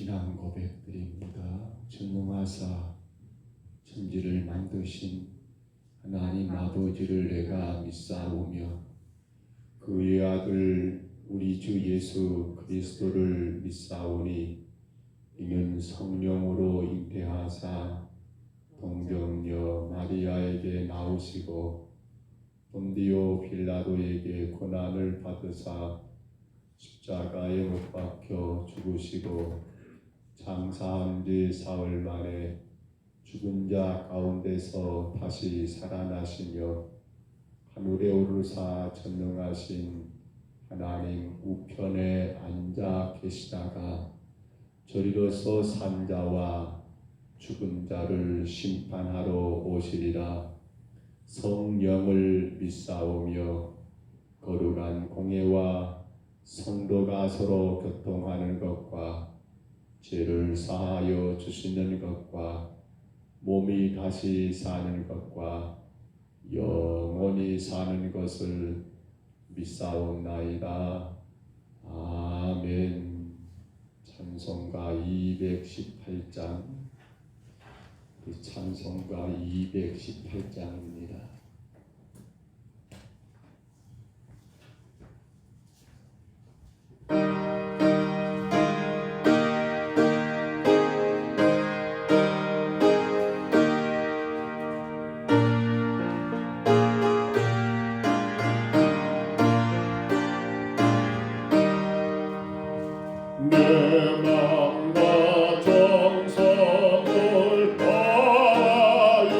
신앙 고백드립니다. 전능하사 천지를 만드신 하나님 아버지를 내가 믿사오며 그의 아들 우리 주 예수 그리스도를 믿사오니 이는 성령으로 잉태하사 동정녀 마리아에게 나오시고 본디오 빌라도에게 고난을 받으사 십자가에 못 박혀 죽으시고 장사한 지 사흘 만에 죽은 자 가운데서 다시 살아나시며 하늘에 오르사 전능하신 하나님 우편에 앉아 계시다가 저리로서 산 자와 죽은 자를 심판하러 오시리라. 성령을 믿사오며 거룩한 공예와 성도가 서로 교통하는 것과 죄를 사하여 주시는 것과 몸이 다시 사는 것과 영원히 사는 것을 믿사옵나이다. 아멘. 찬송가 218장, 찬송가 218장입니다. 내 맘과 정성을 다하여서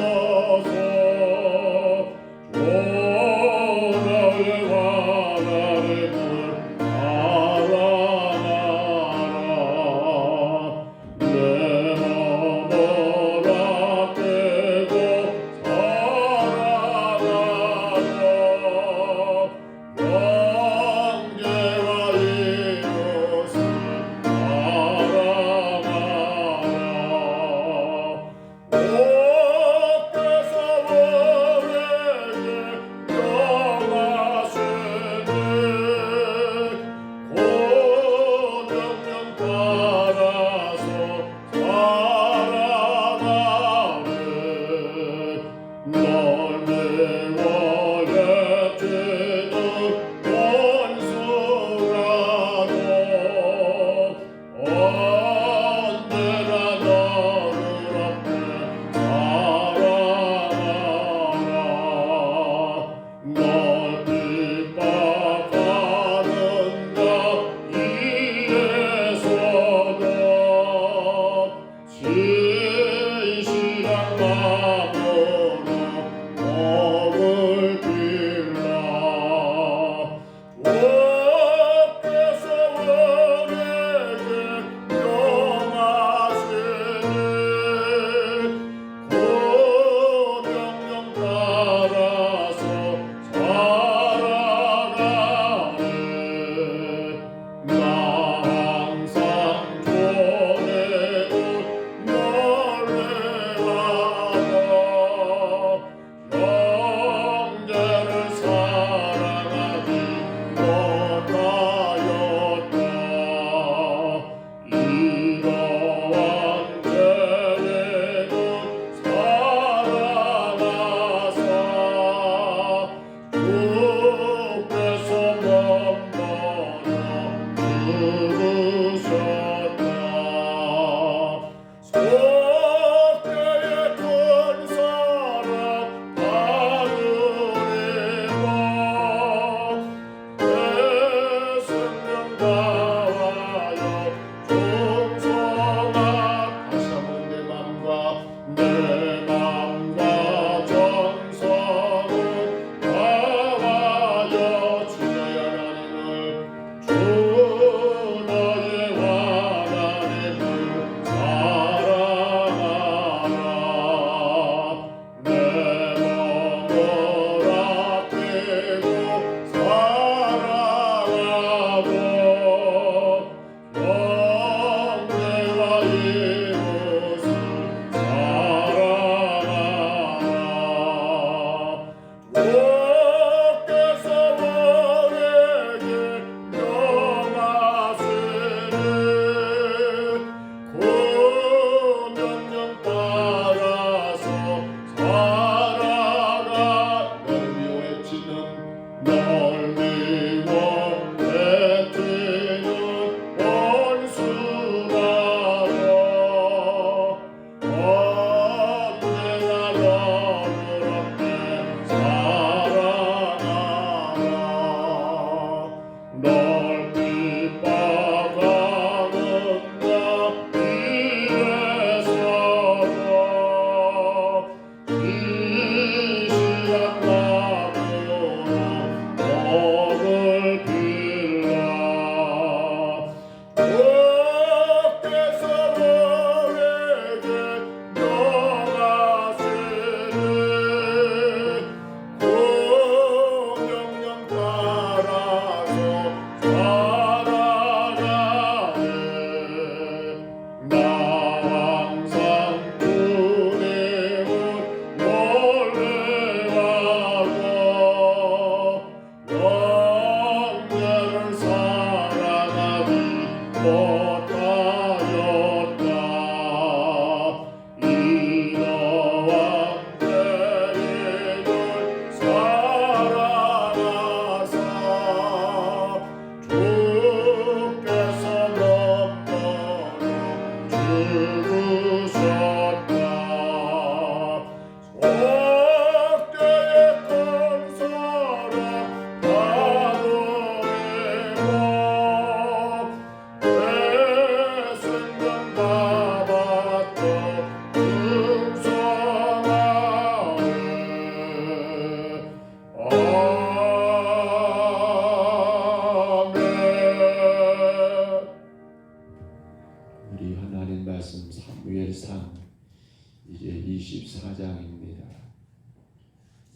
24장입니다.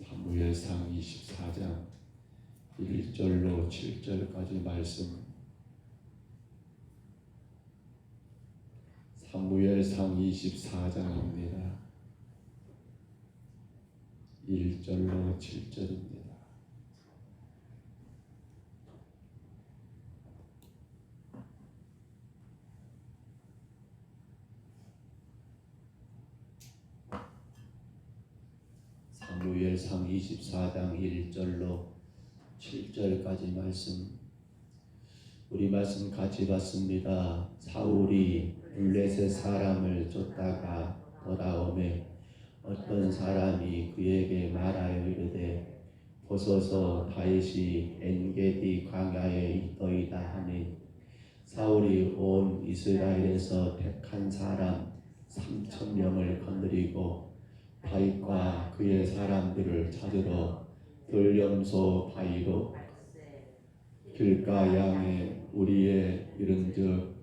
사무엘상 24장 1절로 7절까지 말씀. 사무엘상 24장입니다. 1절로 7절입니다. 사무엘상 24장 1절로 7절까지 말씀. 우리 말씀 같이 봤습니다. 사울이 블레셋 사람을 쫓다가 돌아오매 어떤 사람이 그에게 말하여 이르되 보소서 다윗이 엔게디 광야에 있더이다 하니 사울이 온 이스라엘에서 택한 사람 3,000명을 거느리고 다윗과 그의 사람들을 찾으러 돌염소 바위로 길가 양에 우리의 이른즉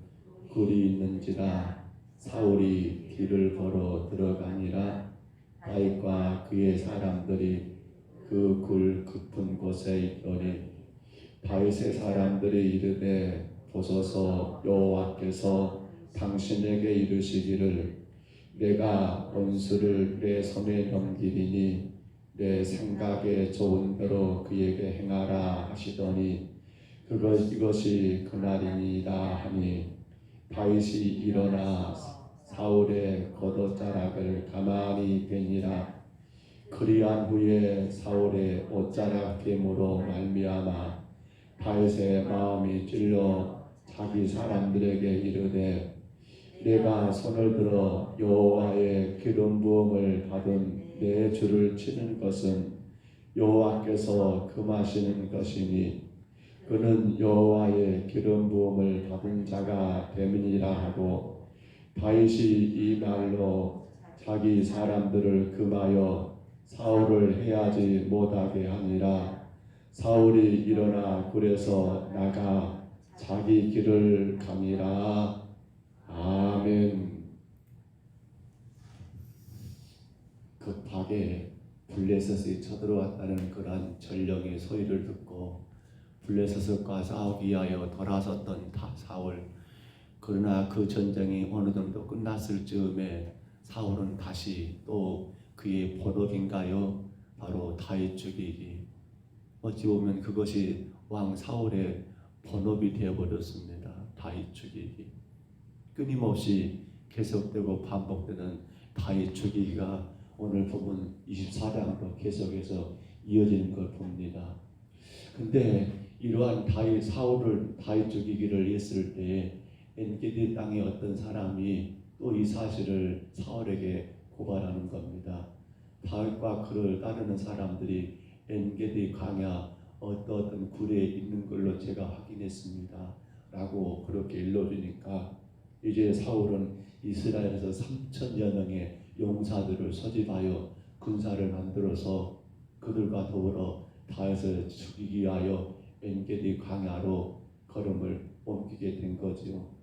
굴이 있는지라 사울이 길을 걸어 들어가니라 다윗과 그의 사람들이 그 굴 깊은 곳에 있더니 다윗의 사람들이 이르되 보소서 여호와께서 당신에게 이르시기를 내가 원수를 내 손에 넘기리니 내 생각에 좋은 대로 그에게 행하라 하시더니 이것이 그날이니라 하니 다윗이 일어나 사울의 겉옷자락을 가만히 베니라. 그리한 후에 사울의 옷자락 뱀으로 말미암아 다윗의 마음이 찔러 자기 사람들에게 이르되 내가 손을 들어 여호와의 기름 부음을 받은 내 주를 치는 것은 여호와께서 금하시는 것이니 그는 여호와의 기름 부음을 받은 자가 됨이니라 하고 다윗이 이 말로 자기 사람들을 금하여 사울을 해하지 못하게 하니라. 사울이 일어나 굴에서 나가 자기 길을 가니라. 아멘. 급하게 블레셋이 쳐들어왔다는 그러한 전령의 소리를 듣고 블레셋과 싸우기 위하여 돌아섰던 사울. 그러나 그 전쟁이 어느 정도 끝났을 즈음에 사울은 다시 또 그의 본업인가요? 바로 다윗 죽이기. 어찌 보면 그것이 왕 사울의 본업이 되어버렸습니다. 다윗 죽이기. 끊임없이 계속되고 반복되는 다윗 죽이기가 오늘 보면 24장도 계속해서 이어지는 걸 봅니다. 근데 이러한 사울을 다윗 죽이기를 했을 때에 엔게디 땅의 어떤 사람이 또 이 사실을 사울에게 고발하는 겁니다. 다윗과 그를 따르는 사람들이 엔게디 광야 어떤 굴에 있는 걸로 제가 확인했습니다. 라고 그렇게 일러주니까 이제 사울은 이스라엘에서 3,000여 명의 용사들을 소집하여 군사를 만들어서 그들과 더불어 다윗을 죽이기 위하여 엔게디 광야로 걸음을 옮기게 된 거지요.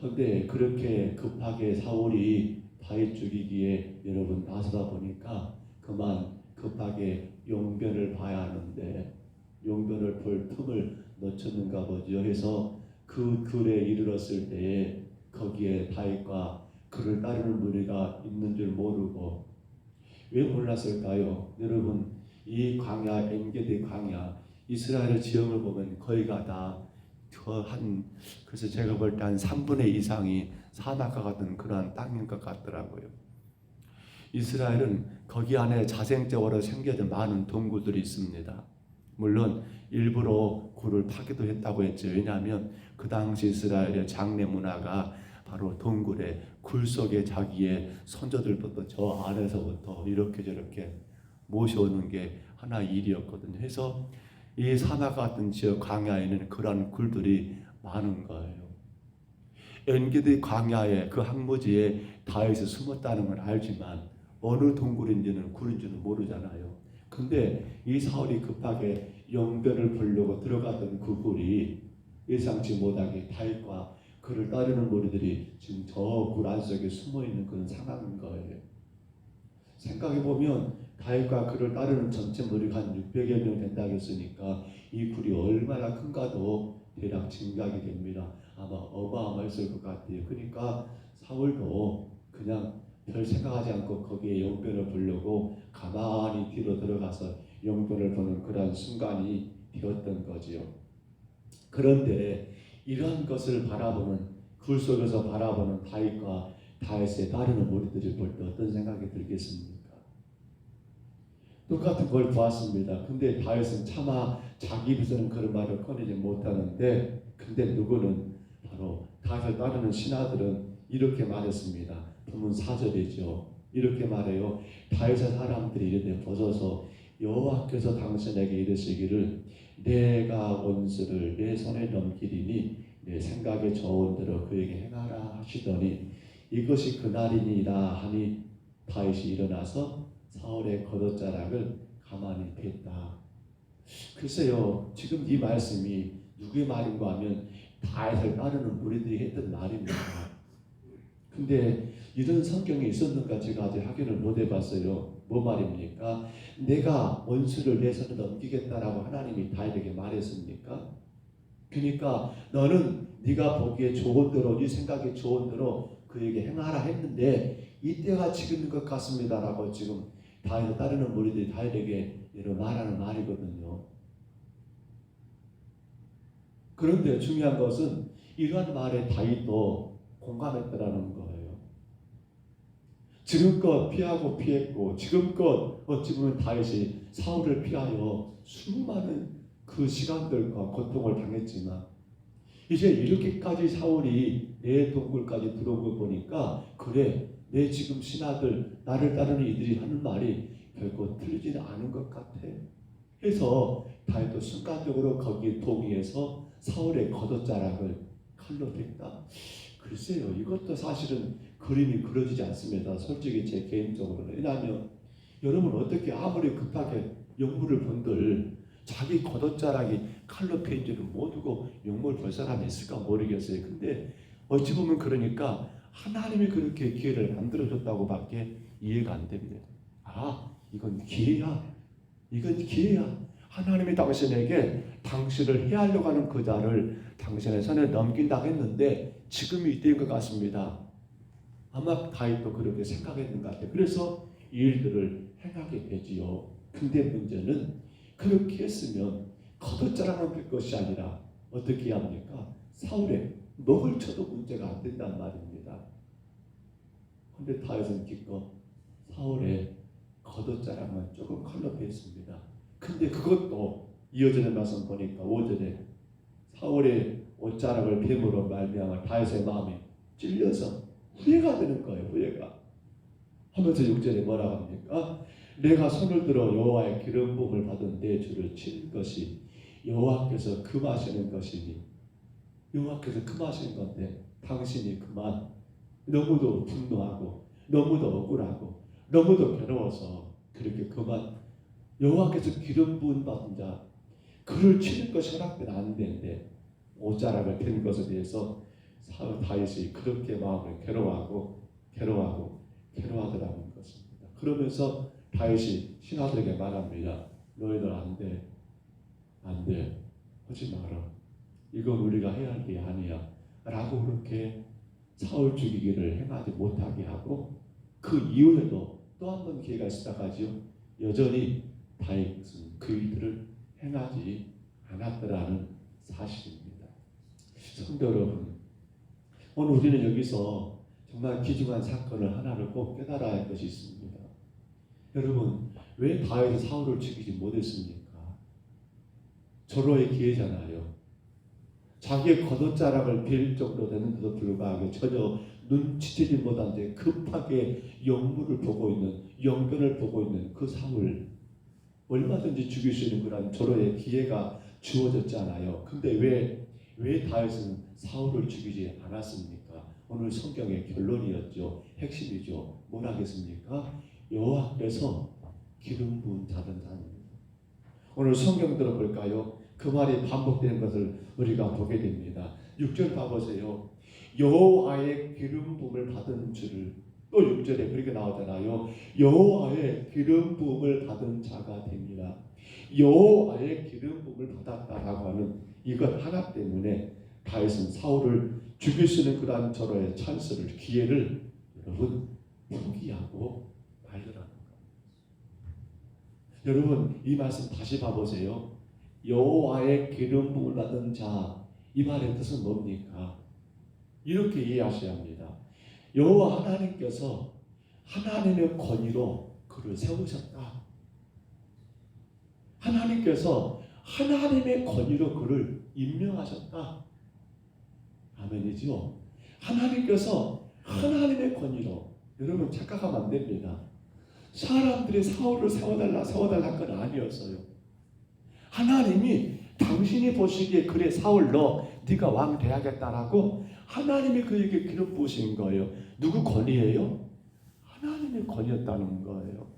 그런데 그렇게 급하게 사울이 다윗 죽이기에 여러분 나서다 보니까 그만 급하게 용변을 봐야 하는데 용변을 볼 틈을 놓쳤는가 보죠. 해서 그 굴에 이르렀을 때에 거기에 다윗과 그를 따르는 무리가 있는 줄 모르고 왜 몰랐을까요? 여러분 이 광야 엔게디 광야 이스라엘 지형을 보면 거기가 다 그래서 제가 볼 때 한 3분의 2 이상이 사막과 같은 그러한 땅인 것 같더라고요. 이스라엘은 거기 안에 자생적으로 생겨진 많은 동굴들이 있습니다. 물론 일부러 굴을 파기도 했다고 했죠. 왜냐하면 그 당시 이스라엘의 장례 문화가 바로 동굴에 굴 속에 자기의 선조들부터 저 안에서부터 이렇게 저렇게 모셔오는 게 하나의 일이었거든요. 해서 이 사막 같은 지역 광야에는 그런 굴들이 많은 거예요. 엔게디 광야의 그 항무지에 다윗이 숨었다는 걸 알지만 어느 동굴인지는 굴인지는 모르잖아요. 근데 이 사울이 급하게 용변을 보려고 들어갔던 그 굴이 예상치 못하게 다윗과 그를 따르는 무리들이 지금 저 굴 안속에 숨어 있는 그런 상황인 거예요. 생각해 보면 다윗과 그를 따르는 전체 무리가 한 600여 명 된다고 했으니까 이 굴이 얼마나 큰가도 대략 짐작이 됩니다. 아마 어마어마했을 것 같아요. 그러니까 사울도 그냥 별 생각하지 않고 거기에 용변을 보려고 가만히 뒤로 들어가서 용변을 보는 그런 순간이 되었던 거지요. 그런데 이러한 것을 바라보는 굴 속에서 바라보는 다윗과 다윗의 따르는 무리들을 볼 때 어떤 생각이 들겠습니까? 똑같은 걸 보았습니다. 근데 다윗은 차마 자기 입에서는 그런 말을 꺼내지 못하는데, 근데 누구는 바로 다윗을 따르는 신하들은 이렇게 말했습니다. 본문 4절이죠. 이렇게 말해요. 다윗의 사람들이 이르되 보소서 여호와께서 당신에게 이르시기를 내가 원수를 내 손에 넘기리니 내 생각에 좋은 대로 그에게 행하라 하시더니 이것이 그날이니라 하니 다윗이 일어나서 사울의 겉옷자락을 가만히 뺐다. 글쎄요, 지금 이 말씀이 누구의 말인가 하면 다윗을 따르는 무리들이 했던 말입니다. 근데 이런 성경이 있었는가 제가 아직 확인을 못 해봤어요. 뭐 말입니까? 내가 원수를 내 손에 넘기겠다라고 하나님이 다윗에게 말했습니까? 그러니까 너는 네가 보기에 좋은 대로, 네 생각에 좋은 대로 그에게 행하라 했는데 이때가 지금인 것 같습니다라고 지금 다윗을 따르는 무리들이 다윗에게 이런 말하는 말이거든요. 그런데 중요한 것은 이러한 말에 다윗도 공감했다라는 거예요. 지금껏 피하고 피했고 지금껏 어찌 보면 다윗이 사울을 피하여 수많은 그 시간들과 고통을 당했지만 이제 이렇게까지 사울이 내 동굴까지 들어온 거 보니까 그래, 내 지금 신하들 나를 따르는 이들이 하는 말이 결코 틀리지는 않은 것 같아. 그래서 다윗도 순간적으로 거기에 동의해서 사울의 겉옷자락을 칼로 댔다. 글쎄요, 이것도 사실은 그림이 그려지지 않습니다. 솔직히 제 개인적으로는. 왜냐하면 여러분 어떻게 아무리 급하게 영물을 본들 자기 겉옷자락이 칼로 패인 줄을 모르고 영물 볼 사람이 있을까 모르겠어요. 근데 어찌 보면 그러니까 하나님이 그렇게 기회를 만들어줬다고 밖에 이해가 안 됩니다. 아, 이건 기회야. 이건 기회야. 하나님이 당신에게 당신을 해하려고 하는 그 자를 당신의 손에 넘긴다고 했는데 지금이 이때인 것 같습니다. 아마 다윗도 그렇게 생각했는 것 같아요. 그래서 이 일들을 행하게 되지요. 근데 문제는 그렇게 했으면 겉옷자락만 뺄 것이 아니라 어떻게 해야 합니까? 사울의 먹을 쳐도 문제가 안 된단 말입니다. 근데 다윗은 기껏 사울의 겉옷자락만 조금 칼로 뺐습니다. 근데 그것도 이어지는 말씀 보니까 5절에 사울의 옷자락을 뱀으로 말미암아 다윗의 마음이 찔려서 후회가 되는 거예요. 후회가 하면서 6절에 뭐라고 합니까? 내가 손을 들어 여호와의 기름 부음을 받은 내 주를 친 것이 여호와께서 금하시는 것이니, 여호와께서 금하시는 건데 당신이 그만 너무도 분노하고 너무도 억울하고 너무도 괴로워서 그렇게 그만 여호와께서 기름 부음 받은 자 그를 치는 것이 허락되면 안 되는데 옷자락을 댄 것에 대해서 사울 다윗이 그렇게 마음을 괴로워하더라는 것입니다. 그러면서 다윗이 신하들에게 말합니다. 너희들 안 돼. 하지 마라. 이건 우리가 해야 할 게 아니야. 라고 그렇게 사울 죽이기를 행하지 못하게 하고 그 이후에도 또 한 번 기회가 있다가지요. 여전히 다윗은 그 일들을 행하지 않았더라는 사실입니다. 성도 여러분, 오늘 우리는 여기서 정말 귀중한 사건을 하나를 꼭 깨달아야 할 것이 있습니다. 여러분, 왜 다윗이 사울을 죽이지 못했습니까? 절호의 기회잖아요. 자기의 겉옷자락을 빌 정도 되는데도 불구하고 전혀 눈치채지 못한 채 급하게 영물을 보고 있는, 영변을 보고 있는 그 사울, 얼마든지 죽일 수 있는 그런 절호의 기회가 주어졌잖아요. 근데 왜 다윗은 사울을 죽이지 않았습니까? 오늘 성경의 결론이었죠. 핵심이죠. 뭘 하겠습니까? 여호와께서 기름 부은 자든 자입니다. 오늘 성경 들어볼까요? 그 말이 반복되는 것을 우리가 보게 됩니다. 6절 봐보세요. 여호와의 기름 부음을 받은 줄을 또 6절에 그렇게 나오잖아요. 여호와의 기름 부음을 받은 자가 됩니다. 여호와의 기름 부음을 받았다라고 하는 이것 하나 때문에 다윗은 사울을 죽일 수 있는 그러한 절호의 찬스를, 기회를 여러분 포기하고 말더라는 거예요. 여러분 이 말씀 다시 봐보세요. 여호와의 기름 부음을 받은 자, 이 말의 뜻은 뭡니까? 이렇게 이해하셔야 합니다. 여호와 하나님께서 하나님의 권위로 그를 세우셨다. 하나님께서 하나님의 권위로 그를 임명하셨다. 아멘이죠. 하나님께서 하나님의 권위로, 여러분 착각하면 안 됩니다. 사람들이 사울을 세워달라 건 아니었어요. 하나님이 당신이 보시기에 그래 사울 너 네가 왕 돼야겠다라고 하나님이 그에게 기름 부으신 거예요. 누구 권위예요? 하나님의 권위였다는 거예요.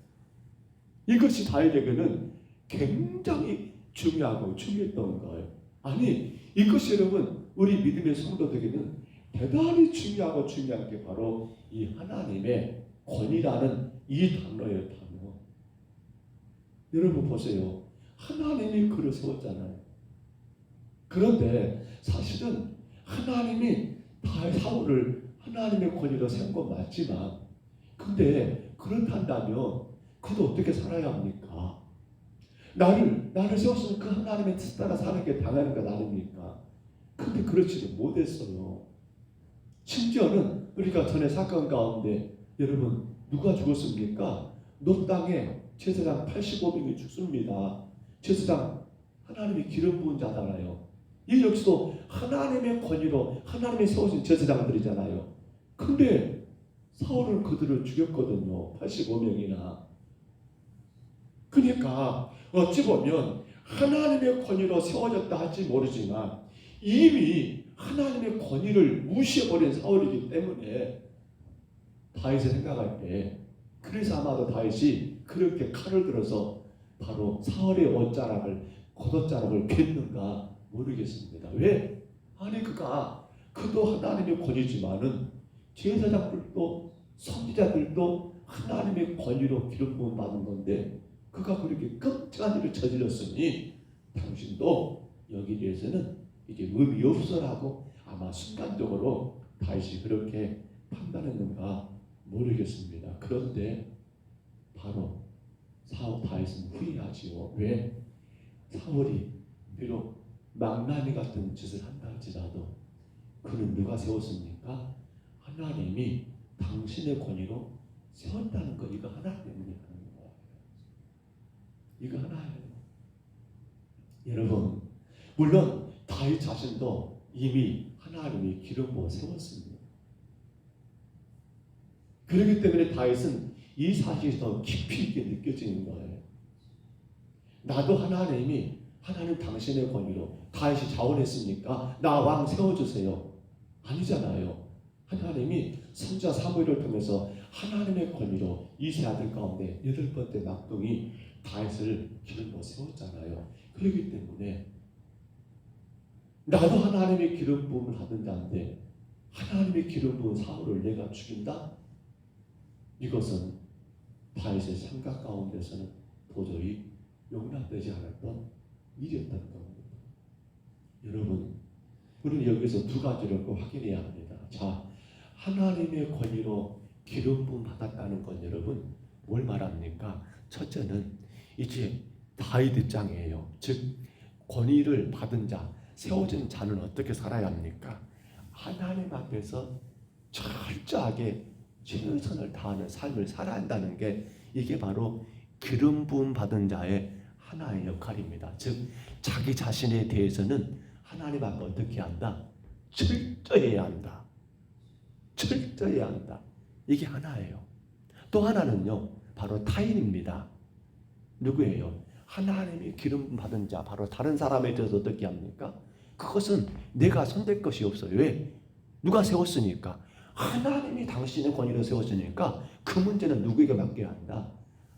이것이 다윗에게는 굉장히 중요하고 중요했던 거예요. 아니 이것이 여러분 우리 믿음의 성도들에게는 대단히 중요하고 중요한 게 바로 이 하나님의 권위라는 이 단어예요. 단어. 여러분 보세요. 하나님이 그를 세웠잖아요. 그런데 사실은 하나님이 사울을 하나님의 권위로 세운 건 맞지만, 근데 그렇단다면 그도 어떻게 살아야 합니까? 나를 세웠으면 그 하나님의 뜻 따라 사는 게 당연한 거 아닙니까? 근데 그렇지도 못했어요. 심지어는 우리가 전에 사건 가운데 여러분 누가 죽었습니까? 노 땅에 제사장 85명이 죽습니다. 제사장 하나님이 기름 부은 자잖아요. 이 역시도 하나님의 권위로 하나님이 세우신 제사장들이잖아요. 근데 사울은 그들을 죽였거든요. 85명이나. 그러니까 어찌 보면 하나님의 권위로 세워졌다 할지 모르지만 이미 하나님의 권위를 무시해버린 사울이기 때문에 다윗이 생각할 때, 그래서 아마도 다윗이 그렇게 칼을 들어서 바로 사울의 겉옷자락을 뱉는가 모르겠습니다. 왜? 아니 그도 하나님의 권위지만은 제사장들도 선지자들도 하나님의 권위로 기름 부음 받은 건데 그가 그렇게 끔찍한 일을 저질렀으니 당신도 여기 대해서는 이제 의미 없어라고 아마 순간적으로 다윗이 그렇게 판단했는가 모르겠습니다. 그런데 바로 다윗은 후회하지요. 왜? 사울이 비록 망나니 같은 짓을 한다 할지라도 그는 누가 세웠습니까? 하나님이 당신의 권위로 세웠다는 거, 이거 하나 때문에 하는 거예요. 이거 하나예요. 여러분 물론 다윗 자신도 이미 하나님이 기름 부어 세웠습니다. 그렇기 때문에 다윗은 이 사실이 더 깊이 있게 느껴지는 거예요. 나도 하나님 당신의 권위로 다윗이 자원했으니까 나 왕 세워주세요. 아니잖아요. 하나님이 선지자 사무엘을 통해서 하나님의 권위로 이세 아들 가운데 8번째 막둥이 다윗을 기름 부어 세웠잖아요. 그렇기 때문에 나도 하나님의 기름 부음을 받은 자인데 하나님의 기름 부은 사울을 내가 죽인다? 이것은 다윗의 생각 가운데서는 도저히 용납되지 않았던 일이었던 겁니다. 여러분, 우리는 여기서 두 가지를 꼭 확인해야 합니다. 자, 하나님의 권위로 기름 부음 받았다는 건 여러분 뭘 말합니까? 첫째는 이제 다윗 입장이에요. 즉 권위를 받은 자, 세워진 자는 어떻게 살아야 합니까? 하나님 앞에서 철저하게 최선을 다하는 삶을 살아야 한다는 게, 이게 바로 기름 부음 받은 자의 하나의 역할입니다. 즉 자기 자신에 대해서는 하나님 앞에 어떻게 한다? 철저해야 한다. 철저해야 한다. 이게 하나예요. 또 하나는요, 바로 타인입니다. 누구예요? 하나님이 기름 받은 자, 바로 다른 사람에 대해서 어떻게 합니까? 그것은 내가 손댈 것이 없어요. 왜? 누가 세웠으니까. 하나님이 당신의 권위로 세웠으니까 그 문제는 누구에게 맡겨야 한다?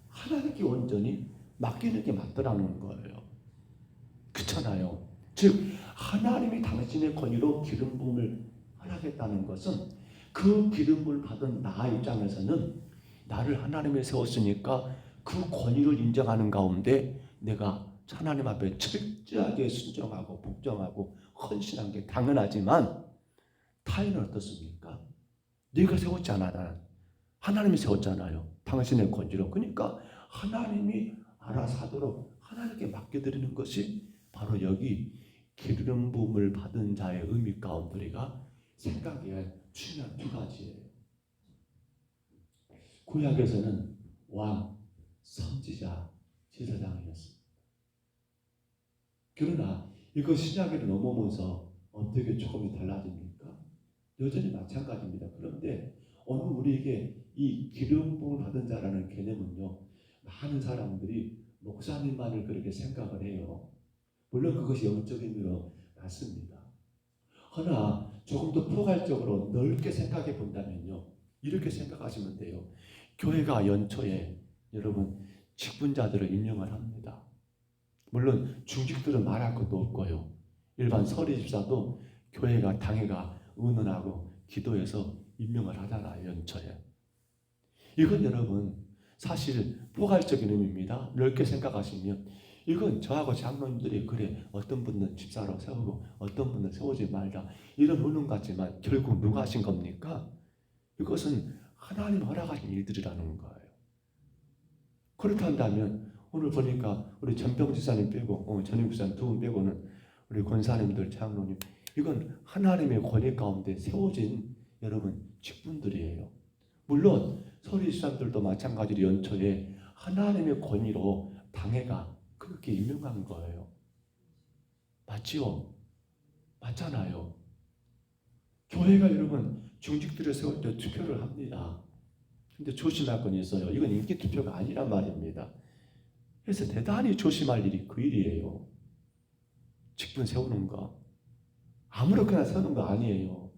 하나님께 온전히 맡기는 게 맞더라는 거예요. 그렇잖아요. 즉 하나님이 당신의 권위로 기름 부음을 하겠다는 것은 그 기름을 받은 나 입장에서는 나를 하나님이 세웠으니까 그 권위를 인정하는 가운데 내가 하나님 앞에 철저하게 순종하고 복종하고 헌신한 게 당연하지만 타인은 어떻습니까? 네가 세웠잖아. 나는 하나님이 세웠잖아요. 당신의 권위로. 그러니까 하나님이 알아서 하도록 하나님께 맡겨드리는 것이 바로 여기 기름 부음을 받은 자의 의미 가운데 우리가 생각해야 할 중요한 두 가지예요. 구약에서는 왕, 선지자, 제사장이었습니다. 그러나 이거 신약으로 넘어오면서 어떻게 조금이 달라집니까? 여전히 마찬가지입니다. 그런데 오늘 우리에게 이 기름 부음을 받은 자라는 개념은요, 많은 사람들이 목사님만을 그렇게 생각을 해요. 물론 그것이 영적인 의미로 맞습니다. 그러나 조금 더 포괄적으로 넓게 생각해 본다면요, 이렇게 생각하시면 돼요. 교회가 연초에 여러분 직분자들을 임명을 합니다. 물론 중직들은 말할 것도 없고요. 일반 서리집사도 교회가 당회가 의논하고 기도해서 임명을 하잖아요. 연초에. 이건 여러분 사실 포괄적인 의미입니다. 넓게 생각하시면 이건 저하고 장로님들이 그래 어떤 분은 집사로 세우고 어떤 분은 세우지 말자 이런 의논 같지만 결국 누가 하신 겁니까? 이것은 하나님 허락하신 일들이라는 거예요. 그렇다면 오늘 보니까 우리 전병 지사님 빼고 전임 지사님 두 분 빼고는 우리 권사님들 장로님 이건 하나님의 권위 가운데 세워진 여러분 직분들이에요. 물론 서리 지사님들도 마찬가지로 연초에 하나님의 권위로 당회가 그렇게 임명한 거예요. 맞지요? 맞잖아요. 교회가 여러분 중직들을 세울 때 투표를 합니다. 근데 조심할 건 있어요. 이건 인기 투표가 아니란 말입니다. 그래서 대단히 조심할 일이 그 일이에요. 직분 세우는 거. 아무렇게나 세우는 거 아니에요.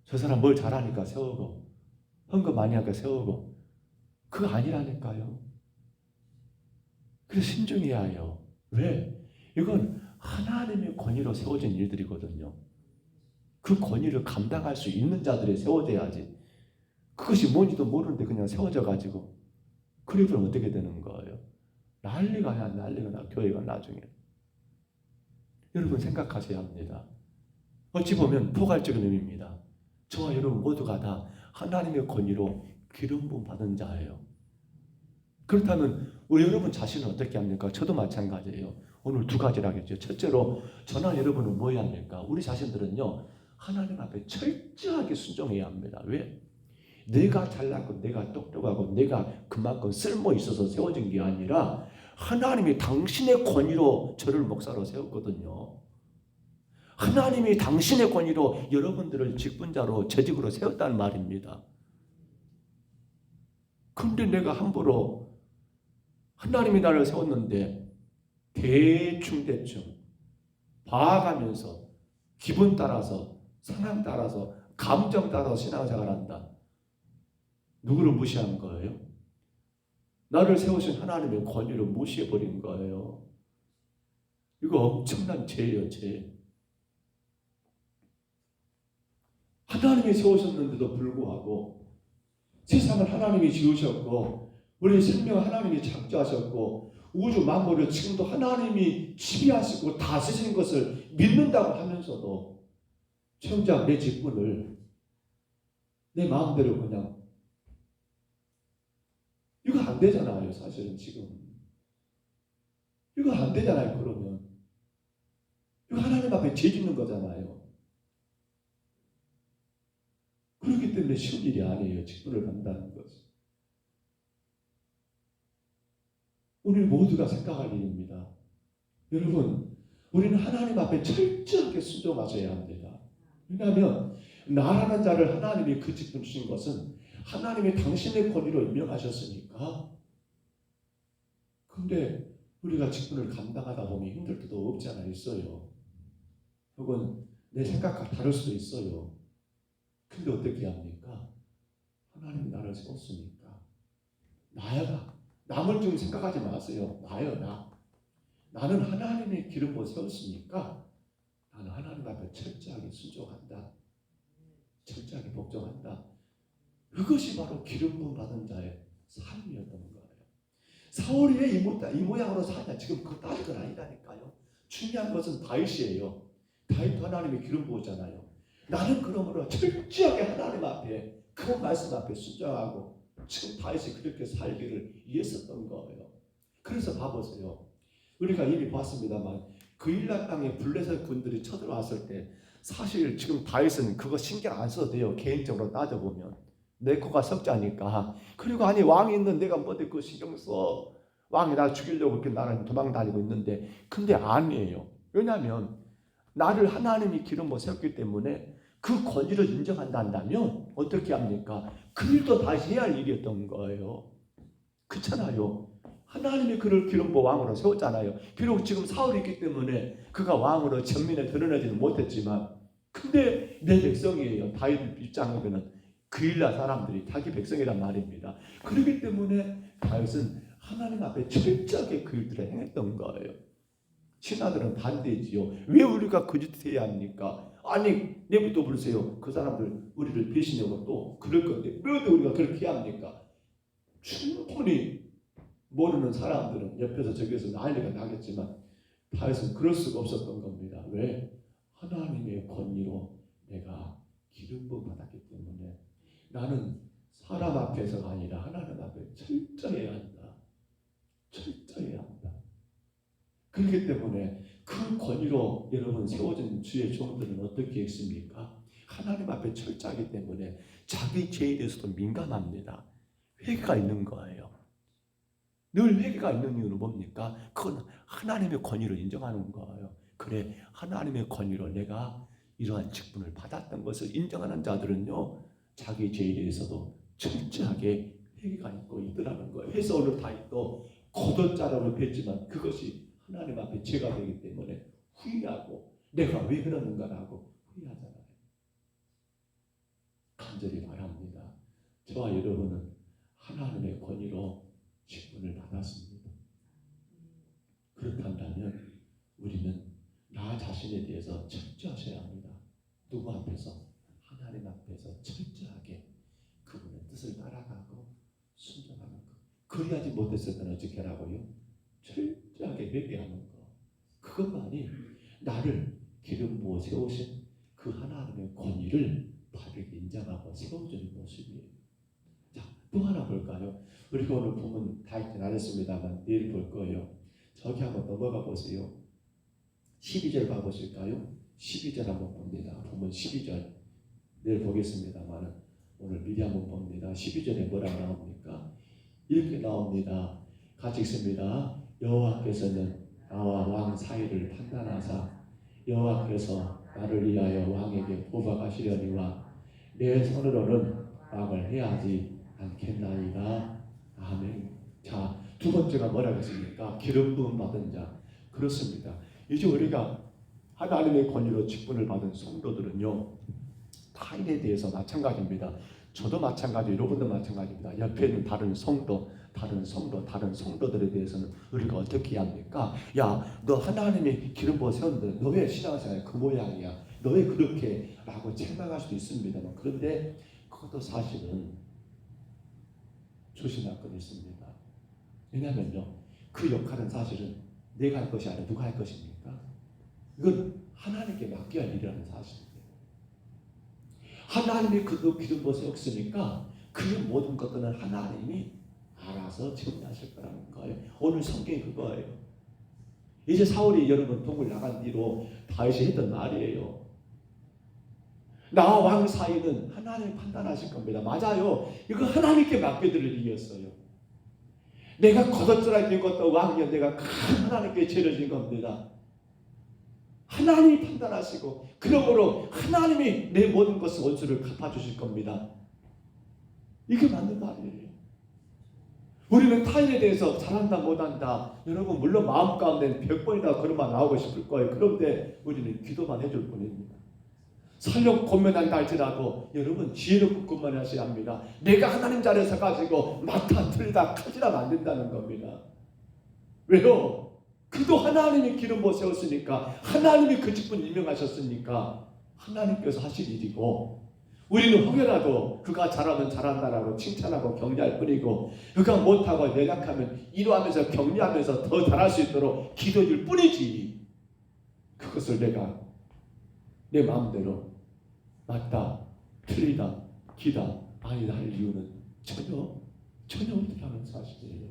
저 사람 뭘 잘하니까 세우고 헌금 많이 하니까 세우고 그거 아니라니까요. 그래서 신중해야 해요. 왜? 이건 하나님의 권위로 세워진 일들이거든요. 그 권위를 감당할 수 있는 자들이 세워져야지. 그것이 뭔지도 모르는데 그냥 세워져가지고 그리고는 어떻게 되는 거예요? 난리가 나 교회가 나중에. 여러분 생각하셔야 합니다. 어찌 보면 포괄적인 의미입니다. 저와 여러분 모두가 다 하나님의 권위로 기름 부음 받은 자예요. 그렇다면 우리 여러분 자신은 어떻게 합니까? 저도 마찬가지예요. 오늘 두 가지를 하겠죠. 첫째로 저나 여러분은 뭐 해야 합니까? 우리 자신들은요 하나님 앞에 철저하게 순종해야 합니다. 왜? 내가 잘났고 내가 똑똑하고 내가 그만큼 쓸모 있어서 세워진 게 아니라 하나님이 당신의 권위로 저를 목사로 세웠거든요. 하나님이 당신의 권위로 여러분들을 직분자로 재직으로 세웠다는 말입니다. 그런데 내가 함부로 하나님이 나를 세웠는데 대충 봐가면서 기분 따라서 상황 따라서 감정 따라서 신앙생활을 한다. 누구를 무시한 거예요? 나를 세우신 하나님의 권위를 무시해버린 거예요. 이거 엄청난 죄예요, 죄. 하나님이 세우셨는데도 불구하고 세상을 하나님이 지으셨고 우리 생명을 하나님이 창조하셨고 우주 만물을 지금도 하나님이 지배하시고 다스리는 것을 믿는다고 하면서도 정작 내 직분을 내 마음대로 그냥 이거 안 되잖아요. 사실은 지금 이거 안 되잖아요. 그러면 이거 하나님 앞에 죄 짓는 거잖아요. 그렇기 때문에 쉬운 일이 아니에요. 직분을 받는다는 것은. 우리 모두가 생각할 일입니다. 여러분, 우리는 하나님 앞에 철저하게 순종하셔야 합니다. 왜냐하면 나라는 자를 하나님이 그 직분 주신 것은 하나님이 당신의 권위로 임명하셨으니까. 근데 우리가 직분을 감당하다 보면 힘들 때도 없지 않아 있어요. 혹은 내 생각과 다를 수도 있어요. 근데 어떻게 합니까? 하나님이 나를 세웠으니까. 나야. 남을 좀 생각하지 마세요. 나요, 나. 나는 하나님의 기름으로 세웠으니까 나는 하나님 앞에 철저하게 순종한다. 철저하게 복종한다. 그것이 바로 기름 부음 받은 자의 삶이었던 거예요. 사울이 왜 이 모양으로 사냐? 지금 그거 따질 건 아니라니까요. 중요한 것은 다윗이에요. 다윗도 하나님의 기름 부었잖아요. 나는 그러므로 철저하게 하나님 앞에 그 말씀 앞에 순종하고 지금 다윗이 그렇게 살기를 위했었던 거예요. 그래서 봐보세요. 우리가 이미 봤습니다만 그 일라 땅에 블레셋 군들이 쳐들어왔을 때 사실 지금 다윗은 그거 신경 안 써도 돼요. 개인적으로 따져보면 내 코가 석자니까. 그리고 아니 왕이 있는 내가 뭔데 그거 신경 써. 왕이 나 죽이려고 이렇게 나는 도망 다니고 있는데 근데 아니에요. 왜냐하면 나를 하나님이 기름 부어 세웠기 때문에 그 권위를 인정한다면 어떻게 합니까? 그 일도 다시 해야 할 일이었던 거예요. 그렇잖아요. 하나님이 그를 기름 부어 왕으로 세웠잖아요. 비록 지금 사울이 있기 때문에 그가 왕으로 전면에 드러나지는 못했지만 근데 내 백성이에요. 다윗 입장에서는 그일라 사람들이 자기 백성이란 말입니다. 그렇기 때문에 다윗은 하나님 앞에 철저하게 그 일들을 행했던 거예요. 신하들은 반대지요. 왜 우리가 거짓해야 합니까? 아니 내부터 보세요. 그 사람들 우리를 배신하고 또 그럴 건데 왜 우리가 그렇게 해야 합니까? 충분히 모르는 사람들은 옆에서 저기서 난리가 나겠지만 다윗은 그럴 수가 없었던 겁니다. 왜? 하나님의 권위로 내가 기름 부음 받았기 때문에 나는 사람 앞에서가 아니라 하나님 앞에 철저해야 한다. 철저해야 한다. 그렇기 때문에 그 권위로 여러분 세워진 주의 종들은 어떻게 했습니까? 하나님 앞에 철저하기 때문에 자기 죄에 대해서도 민감합니다. 회개가 있는 거예요. 늘 회개가 있는 이유는 뭡니까? 그건 하나님의 권위를 인정하는 거예요. 그래, 하나님의 권위로 내가 이러한 직분을 받았던 것을 인정하는 자들은요, 자기 죄에 대해서도 철저하게 회개가 있고 있더라는 거예요. 그래서 오늘 다윗도 거듭자라고 했지만 그것이 하나님 앞에 죄가 되기 때문에 후회하고 내가 왜 그러는가라고 후회하잖아요. 간절히 바랍니다. 저와 여러분은 하나님의 권위로 직분을 받았습니다. 그렇다면 우리는 나 자신에 대해서 철저하셔야 합니다. 누구 앞에서? 하나님 앞에서 철저하게 그분의 뜻을 따라가고 순종하는 것. 그래야지 못했을 때는 어떻게 하라고요? 철저하게 회개하는 것. 그것만이 나를 기름 부어 세우신 그 하나님의 권위를 바르게 인정하고 세워주는 모습이에요. 자, 또 하나 볼까요? 우리가 오늘 보면 다 읽진 않았습니다만 내일 볼 거예요. 저기 한번 넘어가 보세요. 12절 봐보실까요? 12절 한번 봅니다. 보면 12절 내일 보겠습니다만 오늘 미리 한번 봅니다. 12절에 뭐라 나옵니까? 이렇게 나옵니다. 같이 읽습니다. 여호와께서는 나와 왕 사이를 판단하사 여호와께서 나를 위하여 왕에게 보박하시려니와 내 손으로는 왕을 해하지 않겠나이다. 아멘. 자, 두 번째가 뭐라고 했습니까? 기름 부음 받은 자. 그렇습니다. 이제 우리가 하나님의 권위로 직분을 받은 성도들은요, 타인에 대해서 마찬가지입니다. 저도 마찬가지, 여러분도 마찬가지입니다. 옆에 있는 다른 성도들에 대해서는 우리가 어떻게 해야 합니까? 야, 너 하나님이 기름 부어 세웠는데 너 왜 신앙생활 그 모양이야? 너 왜 그렇게? 라고 책망할 수도 있습니다만 그런데 그것도 사실은 조심할 건 있습니다. 왜냐하면요, 그 역할은 사실은 내가 할 것이 아니라 누가 할 것입니까? 이건 하나님께 맡겨야 할 일이라는 사실입니다. 하나님이 그도 기름 부어 세웠으니까 그 모든 것들은 하나님이 알아서 정리하실 거라는 거예요. 오늘 성경이 그거예요. 이제 사울이 여러분 동굴 나간 뒤로 다윗이 했던 말이에요. 나와 왕 사이는 하나님이 판단하실 겁니다. 맞아요. 이거 하나님께 맡겨드릴 일이었어요. 내가 거듭자라 된 것도 왕이요, 내가 하나님께 죄를 진 겁니다. 하나님이 판단하시고 그러므로 하나님이 내 모든 것을 원수를 갚아주실 겁니다. 이게 맞는 말이에요. 우리는 타인에 대해서 잘한다 못한다, 여러분 물론 마음 가운데는 100번이나 그런 말 나오고 싶을 거예요. 그런데 우리는 기도만 해줄 뿐입니다. 설령 권면한다 할지라도 여러분 지혜롭고 그것만 하셔야 합니다. 내가 하나님 자리에 서가지고 맞다 틀리다 칼질하면 안 된다는 겁니다. 왜요? 그도 하나님이 기름 부어 세웠으니까, 하나님이 그 직분 임명하셨으니까 하나님께서 하실 일이고, 우리는 혹여라도 그가 잘하면 잘한다라고 칭찬하고 격려할 뿐이고, 그가 못하고 연약하면 이러하면서 격려하면서 더 잘할 수 있도록 기도해줄 뿐이지, 그것을 내가 내 마음대로 맞다, 틀리다, 기다, 아니다 할 이유는 전혀 없다는 사실이에요.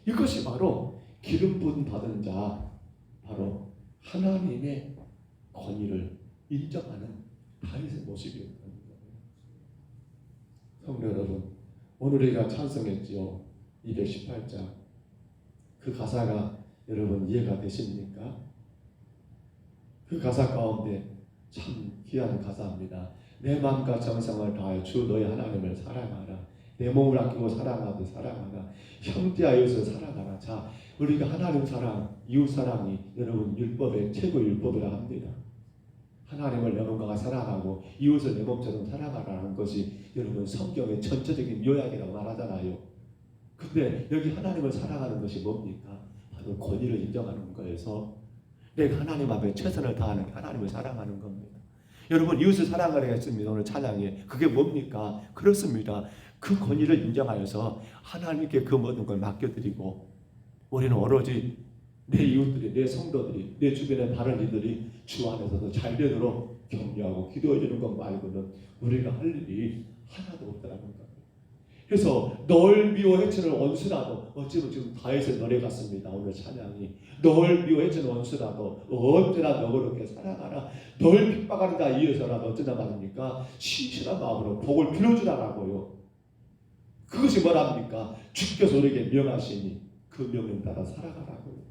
이것이 바로 기름 부음 받은 자, 바로 하나님의 권위를 인정하는 다윗의 모습이었다는 거예요. 성도 여러분, 오늘 우리가 찬송했지요. 218장. 그 가사가 여러분 이해가 되십니까? 그 가사 가운데 참 귀한 가사입니다. 내 마음과 정성을 다하여 주 너희 하나님을 사랑하라. 내 몸을 아끼고 사랑하듯 사랑하라. 형제와 이웃을 사랑하라. 자, 우리가 하나님 사랑, 이웃 사랑이 여러분 율법의 최고 율법이라 합니다. 하나님을 내 몸과 사랑하고 이웃을 내 몸처럼 사랑하라는 것이 여러분 성경의 전체적인 요약이라고 말하잖아요. 근데 여기 하나님을 사랑하는 것이 뭡니까? 바로 권위를 인정하는 거에서 내가 하나님 앞에 최선을 다하는 게 하나님을 사랑하는 겁니다. 여러분, 이웃을 사랑하라 했습니다. 오늘 찬양에. 그게 뭡니까? 그렇습니다. 그 권위를 인정하여서 하나님께 그 모든 걸 맡겨드리고, 우리는 오로지 내 이웃들이, 내 성도들이, 내 주변의 다른 이들이 주 안에서도 잘 되도록 격려하고 기도해 주는 것 말고는 우리가 할 일이 하나도 없다는 겁니다. 그래서 널 미워해치는 원수라도, 어찌보면 지금 다윗의 노래 같습니다. 오늘 찬양이 널 미워해치는 원수라도 언제나 너 그렇게 살아가라. 널 핍박하는 자 위해서라도 어쩌나 말입니까? 신실한 마음으로 복을 빌어주라라고요. 그것이 뭐랍니까? 주께서 우리에게 명하시니 그 명령 따라 살아가라고요.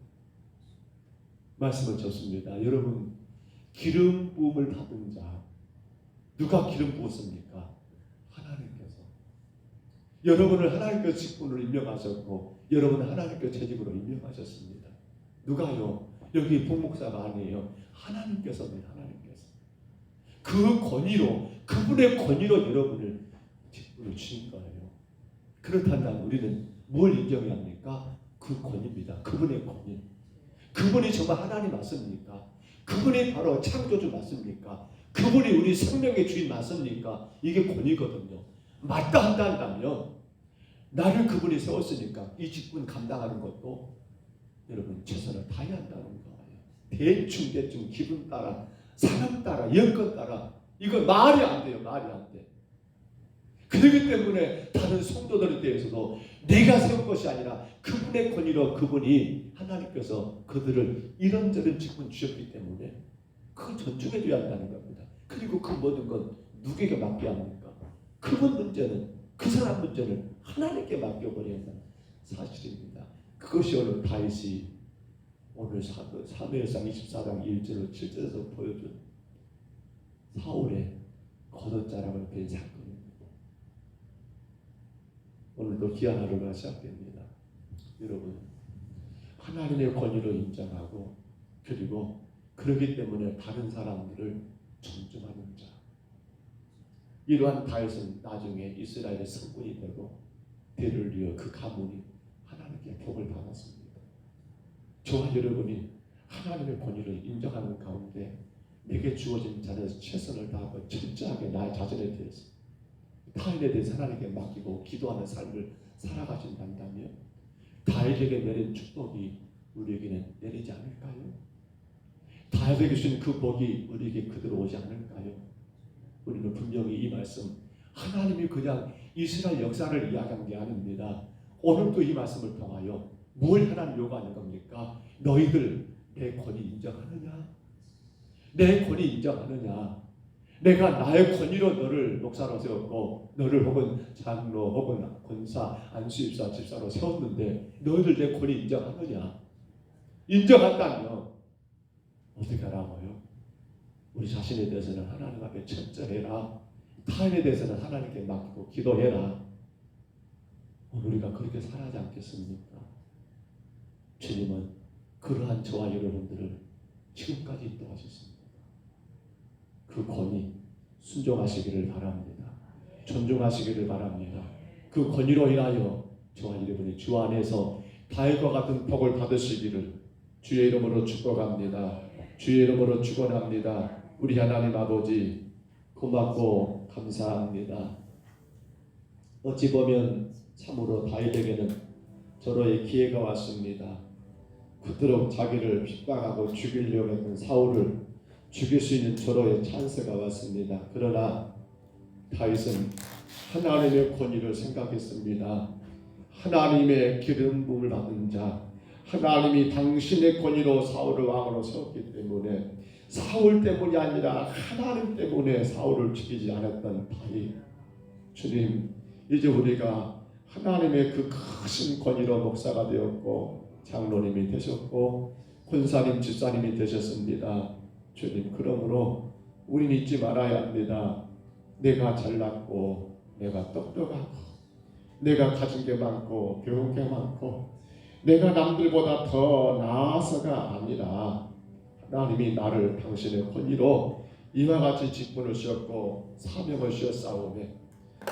말씀을 줬습니다. 여러분, 기름 부음을 받은 자, 누가 기름 부었습니까? 하나님께서. 여러분을 하나님께서 직분으로 임명하셨고, 여러분을 하나님께서 재직으로 임명하셨습니다. 누가요? 여기 복목사가 아니에요. 하나님께서입니다. 하나님께서. 그 권위로, 그분의 권위로 여러분을 직분을 주신 거예요. 그렇다면 우리는 뭘 인정해야 합니까? 그 권위입니다. 그분의 권위. 그분이 정말 하나님 맞습니까? 그분이 바로 창조주 맞습니까? 그분이 우리 생명의 주인 맞습니까? 이게 권위거든요. 맞다 한다면 나를 그분이 세웠으니까 이 직분 감당하는 것도 여러분 최선을 다해야 한다는 거예요. 대충 기분 따라, 사람 따라, 여건 따라, 이거 말이 안 돼요. 말이 안 돼. 그렇기 때문에 다른 성도들에 대해서도 내가 세운 것이 아니라 그분의 권위로 그분이 하나님께서 그들을 이런저런 직분 주셨기 때문에 그걸 존중해줘야 한다는 겁니다. 그리고 그 모든 건 누구에게 맡겨야 합니까? 그분 문제는, 그 사람 문제는 하나님께 맡겨버려야 한다는 사실입니다. 그것이 오늘 다윗이 오늘 사무엘상 24장 1절로 7절에서 보여준 사울의 겉옷자락을 뺀 사건입니다. 오늘도 귀한 하루가 시작됩니다. 여러분, 하나님의 권위로 인정하고, 그리고 그러기 때문에 다른 사람들을 존중하는 자. 이러한 다윗은 나중에 이스라엘의 성군이 되고 대를 이어 그 가문이 하나님께 복을 받았습니다. 저와 여러분이 하나님의 권위를 인정하는 가운데 내게 주어진 자리에서 최선을 다하고 철저하게 나의 자신에 대해서, 타인에 대해서 하나님께 맡기고 기도하는 삶을 살아가신다면 다윗에게 내린 축복이 우리에게는 내리지 않을까요? 다윗에게 주신 그 복이 우리에게 그대로 오지 않을까요? 우리는 분명히 이 말씀, 하나님이 그냥 이스라엘 역사를 이야기한 게 아닙니다. 오늘도 이 말씀을 통하여 뭘 하나님 요구하는 겁니까? 너희들 내 권위 인정하느냐? 내 권위 인정하느냐? 내가 나의 권위로 너를 목사로 세웠고, 너를 혹은 장로 혹은 권사, 안수입사, 집사로 세웠는데 너희들 내 권위 인정하느냐? 인정한다면 어떻게 하라고요? 우리 자신에 대해서는 하나님 앞에 철저해라. 타인에 대해서는 하나님께 맡기고 기도해라. 오늘 우리가 그렇게 살아지 않겠습니까? 주님은 그러한 저와 여러분들을 지금까지 인도하셨습니다. 그 권위 순종하시기를 바랍니다. 존중하시기를 바랍니다. 그 권위로 인하여 저와 여러분이 주 안에서 다윗과 같은 복을 받으시기를 주의 이름으로 축복합니다. 주의 이름으로 축원합니다. 우리 하나님 아버지, 고맙고 감사합니다. 어찌 보면 참으로 다윗에게는 절호의 기회가 왔습니다. 그토록 자기를 핍박하고 죽이려고 했던 사울을 죽일 수 있는 절호의 찬스가 왔습니다. 그러나 다윗은 하나님의 권위를 생각했습니다. 하나님의 기름 부음을 받은 자, 하나님이 당신의 권위로 사울을 왕으로 세웠기 때문에 사울 때문이 아니라 하나님 때문에 사울을 죽이지 않았던 다윗. 주님, 이제 우리가 하나님의 그 크신 권위로 목사가 되었고 장로님이 되셨고 권사님, 집사님이 되셨습니다. 주님, 그러므로 우리는 잊지 말아야 합니다. 내가 잘났고 내가 똑똑하고 내가 가진 게 많고 배운 게 많고 내가 남들보다 더 나아서가 아니라 하나님이 나를 당신의 권위로 이와 같이 직분을 주었고 사명을 주었사오매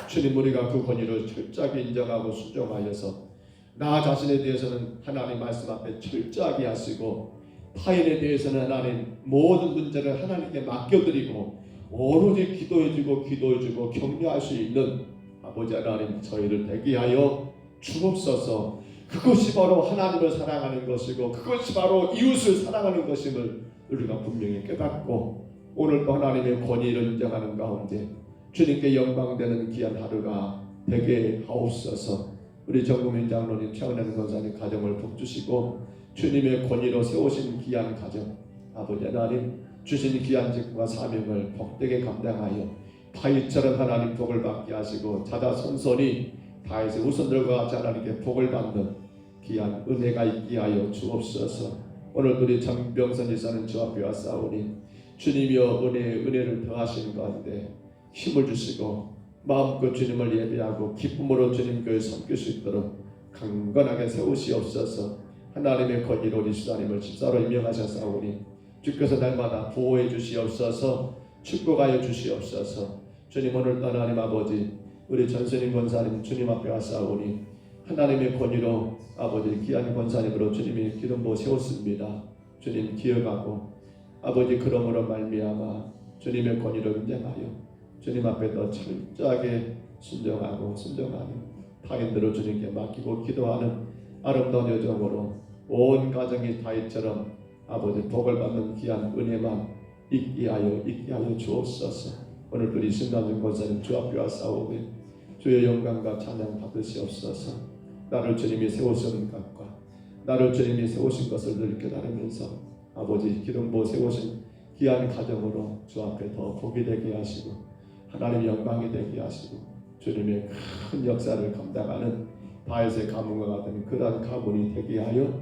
주님, 우리가 그 권위를 철저하게 인정하고 순종하여서 나 자신에 대해서는 하나님 말씀 앞에 철저하게 하시고 타인에 대해서는 하나님 모든 문제를 하나님께 맡겨드리고 오로지 기도해주고 격려할 수 있는 아버지 하나님 저희를 되게 하여 주옵소서. 그것이 바로 하나님을 사랑하는 것이고 그것이 바로 이웃을 사랑하는 것임을 우리가 분명히 깨닫고 오늘도 하나님의 권위를 인정하는 가운데 주님께 영광되는 귀한 하루가 되게 하옵소서. 우리 정국민 장로님, 최은혜 권사님 가정을 복주시고 주님의 권위로 세우신 귀한 가정 아버지 하나님 주신 귀한 직분과 사명을 복되게 감당하여 다윗처럼 하나님 복을 받게 하시고 자자손손이 다윗의 후손들과 같이 하나님께 복을 받는 귀한 은혜가 있게 하여 주옵소서. 오늘 우리 정병선 지사는 주 앞에 왔사오니 주님이여 은혜를 더하시는 가운데 힘을 주시고 마음껏 주님을 예배하고 기쁨으로 주님 교회 섬길 수 있도록 강건하게 세우시옵소서. 하나님의 권위로 우리 수사님을 집사로 임명하셨사오니 주께서 날마다 보호해 주시옵소서. 축복하여 주시옵소서. 주님, 오늘도 하나님 아버지 우리 전선인 권사님 주님 앞에 왔사오니 하나님의 권위로 아버지 귀한 권사님으로 주님이 기름 부어 세웠습니다. 주님 기억하고 아버지 그러므로 말미암아 주님의 권위를 인정하여 주님 앞에 더 철저하게 순종하고 순종하는 타인들을 주님께 맡기고 기도하는 아름다운 여정으로 온 가정이 다윗처럼 아버지 복을 받는 귀한 은혜만 있게 하여 주옵소서. 오늘 우리 신남준 권사님 주 앞에 왔사오니 주의 영광과 찬양 받으시옵소서. 나를 주님이 세우신 것과 나를 주님이 세우신 것을 늘 깨달으면서 아버지 기름 부어 세우신 귀한 가정으로 주 앞에 더 복이 되게 하시고 하나님의 영광이 되게 하시고 주님의 큰 역사를 감당하는 다윗의 가문과 같은 그러한 가문이 되게 하여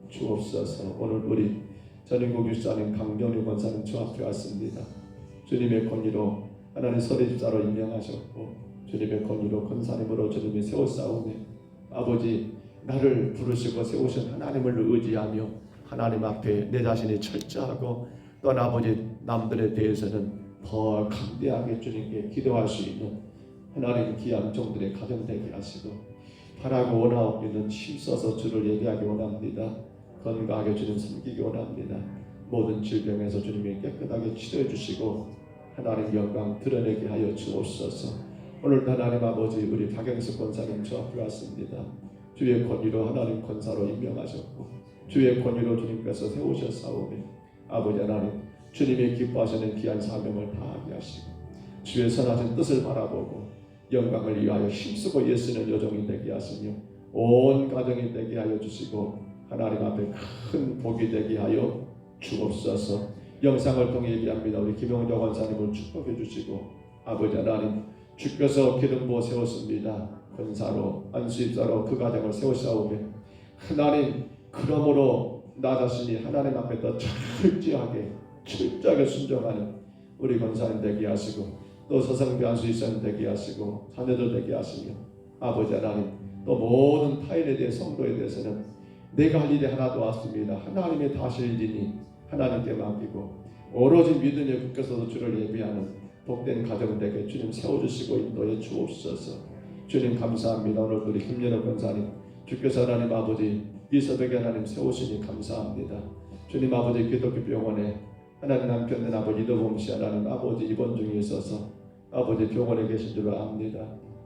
주옵소서. 오늘 우리 전인국 유사님 강정리 권사님 주 앞에 왔습니다. 주님의 권위로 하나님 서리집사로 임명하셨고 주님의 권위로 권사님으로 주님이 세웠사오니 아버지 나를 부르시고 세우신 하나님을 의지하며 하나님 앞에 내 자신이 철저하고 또한 아버지 남들에 대해서는 더 강대하게 주님께 기도할 수 있는 하나님 귀한 종들의 가정 되게 하시고 바라고 원하옵기는 힘써서 주를 예배하기 원합니다. 건강하게 주님 섬기기 원합니다. 모든 질병에서 주님이 깨끗하게 치료해 주시고 하나님 영광 드러내게 하여 주옵소서. 오늘도 하나님 아버지 우리 박영숙 권사님 주 앞에 왔습니다. 주의 권위로 하나님 권사로 임명하셨고 주의 권위로 주님께서 세우셨사오니 아버지 하나님 주님이 기뻐하시는 귀한 사명을 다하게 하시고 주의 선하신 뜻을 바라보고 영광을 위하여 힘쓰고 애쓰는 여종이 되게 하시며 온 가정이 되게 하여 주시고 하나님 앞에 큰 복이 되게 하여 주옵소서. 영상을 통해 얘기합니다. 우리 김영조 권사님을 축복해 주시고 아버지 하나님 주께서 기름 부어 세웠습니다. 권사로 안수입사로 그 가정을 세우사오며 하나님 그러므로 나 자신이 하나님 앞에 더 철저하게 순종하는 우리 권사님 되게 하시고 또 서성비 안수입사님 되게 하시고 자녀들 되게 하시며 아버지 하나님 또 모든 타인에 대해 성도에 대해서는 내가 할 일이 하나도 없습니다. 하나님의 다스리니 하나님께 맡기고 오로지 믿음에 굳게서도 주를 예비하는 복된 가정 되게 주님 세워주시고 인도해 주옵소서. 주님 감사합니다. 오늘 우리 김연호 권사님 주께서 하나님 아버지 이 새벽에 하나님 세우시니 감사합니다. 주님 아버지 기독교 병원에 하나님 남편된 아버지 이도범 씨 하나님 아버지 입원 중에 있어서 아버지 병원에 계신 줄 압니다.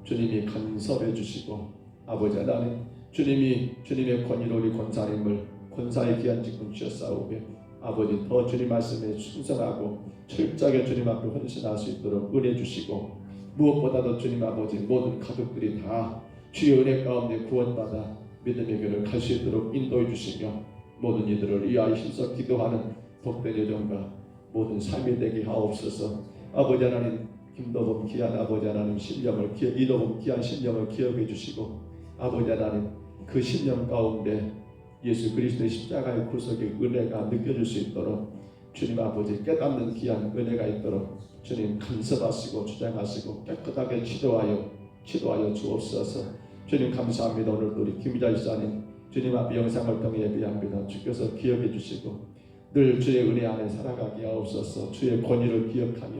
주님이 간섭해 주시고 아버지 하나님 주님의 권위로 우리 권사님을 권사의 귀한 직분 주셨사오며 아버지 더 주님 말씀에 순종하고 철저하게 주님 앞에 헌신할 수 있도록 은혜 주시고 무엇보다도 주님 아버지 모든 가족들이 다 주의 은혜 가운데 구원받아 믿음의 길을 갈 수 있도록 인도해 주시며 모든 이들을 위하여 힘써 기도하는 복된 여정과 모든 삶이 되게 하옵소서. 아버지 하나님 김도범 귀한 아버지 하나님 이도범 귀한 신령을 기억해 주시고 아버지 하나님 그 신령 가운데 예수 그리스도의 십자가의 구속의 은혜가 느껴질 수 있도록 주님 아버지 깨닫는 귀한 은혜가 있도록 주님 간섭하시고 주장하시고 깨끗하게 치료하여 주옵소서. 주님 감사합니다. 오늘도 우리 김희자 집사님 주님 앞에 영상을 통해 예배합니다. 주께서 기억해 주시고 늘 주의 은혜 안에 살아가게 하옵소서. 주의 권위를 기억하며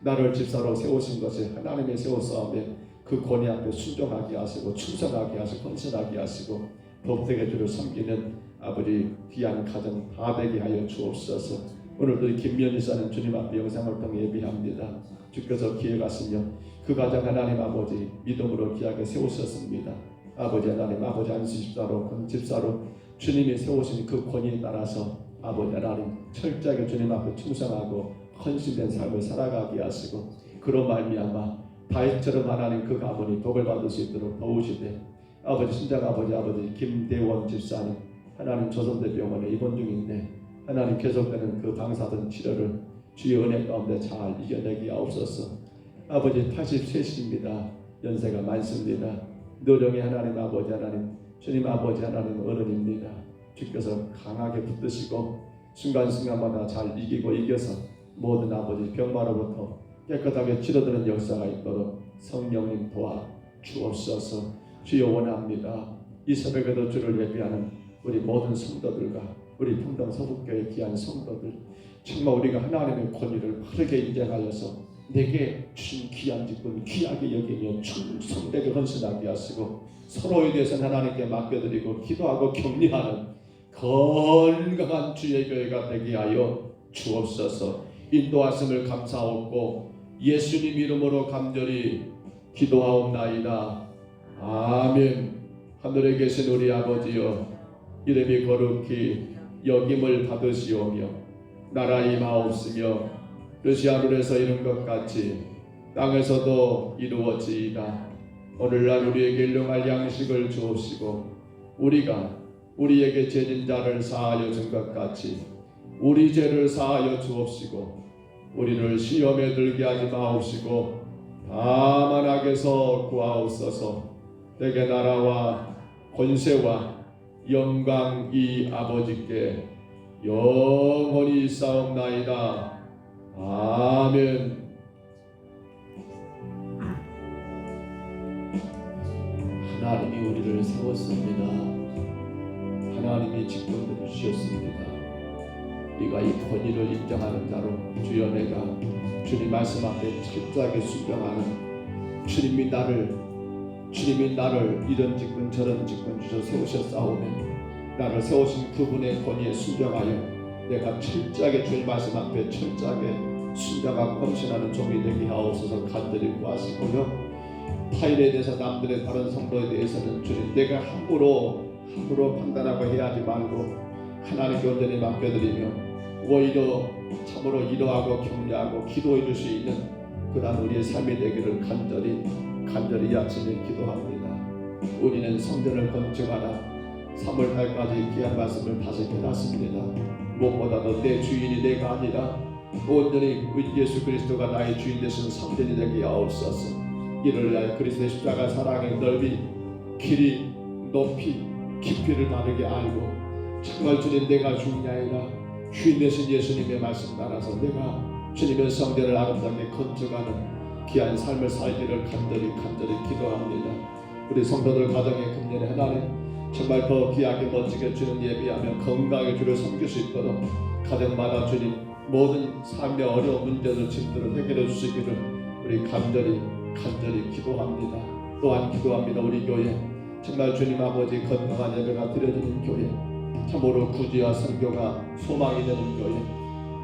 나를 집사로 세우신 것이 하나님의 세우사오며 그 권위 앞에 순종하게 하시고 충성하게 하시고 헌신하게 하시고 복되게 주를 섬기는 아버지 귀한 가정 다 되게 하여 주옵소서. 오늘도 김면희 사는 주님 앞에 영상을 통해 예배합니다. 주께서 기억하시며 그 가정 하나님 아버지 믿음으로 귀하게 세우셨습니다. 아버지 하나님 아버지 안수 집사로 집사로 주님이 세우신 그 권위에 따라서 아버지 하나님 철저하게 주님 앞에 충성하고 헌신된 삶을 살아가게 하시고 그로 말미암아 다윗처럼 하나님 그 가문이 복을 받을 수 있도록 도우시되 아버지 신장 아버지 김대원 집사님 하나님 조선대병원에 입원 중인데 하나님 계속되는 그 방사선 치료를 주의 은혜 가운데 잘 이겨내게 하옵소서. 아버지 83입니다. 연세가 많습니다. 노령의 하나님 아버지 하나님 주님 아버지 하나님 어른입니다. 주께서 강하게 붙드시고 순간순간마다 잘 이겨서 모든 아버지 병마로부터 깨끗하게 치료되는 역사가 있도록 성령님 도와 주옵소서. 주여 원합니다. 이 새벽에도 주를 예배하는 우리 모든 성도들과 우리 풍당 서북교회 귀한 성도들 정말 우리가 하나님의 권위를 바르게 인정하여서 내게 주신 귀한 직분 귀하게 여기며 충성되게 헌신하게 하시고 서로에 대해서 하나님께 맡겨드리고 기도하고 격려하는 건강한 주의 교회가 되게 하여 주옵소서. 인도하심을 감사하옵고 예수님 이름으로 간절히 기도하옵나이다. 아멘. 하늘에 계신 우리 아버지여 이름이 거룩히 여김을 받으시오며 나라 임하옵시며 뜻이 하늘에서 이룬 것 같이 땅에서도 이루어지이다. 오늘날 우리에게 일용할 양식을 주옵시고 우리가 우리에게 죄진 자를 사하여 준 것 같이 우리 죄를 사하여 주옵시고 우리를 시험에 들게 하지 마옵시고 다만 악에서 구하옵소서. 내게 나라와 권세와 영광이 아버지께 영원히 있사옵나이다. 아멘. 하나님이 우리를 세웠습니다. 하나님이 직분을 주셨습니다. 네가 이 권위를 인정하는 자로 주여 내가 주님 말씀 앞에 철저하게 순종하는 주님이 나를 이런 직분 저런 직분 주셔 세우셨사오며 나를 세우신 그분의 권위에 순종하여 내가 철저하게 주의 말씀 앞에 철저하게 순종하고 헌신하는 종이 되게 하옵소서. 간절히 구하시고요. 타인에 대해서 남들의 다른 성도에 대해서는 주님 내가 함부로 판단하고 해야 하지 말고 하나님께 온전히 맡겨드리며 오히려 참으로 이러하고 격려하고 기도해 줄 수 있는 그러한 우리의 삶이 되기를 간절히 이 아침에 기도합니다. 우리는 성전을 건축하라 3월달까지 귀한 말씀을 다시 깨닫습니다. 무엇보다도 내 주인이 내가 아니라 온전히 예수 그리스도가 나의 주인 되시는 성전이 되게 하옵소서. 이를 위하여 그리스도의 십자가 사랑의 넓이 길이 높이 깊이를 다르게 알고 정말 주님 내가 주인이 아니라 주인 되신 예수님의 말씀 따라서 내가 주님의 성전을 아름답게 건축하는 귀한 삶을 살기를 간절히 기도합니다. 우리 성도들 가정의 금년에 하나님 정말 더 귀하게 멋지게 주는 예배하며 건강하게 주를 섬길 수 있도록 가정마다 주님 모든 삶의 어려운 문제들 짐들을 해결해 주시기를 우리 간절히 기도합니다. 또한 기도합니다. 우리 교회 정말 주님 아버지 건강한 예배가 드려지는 교회 참으로 구주와 선교가 소망이 되는 교회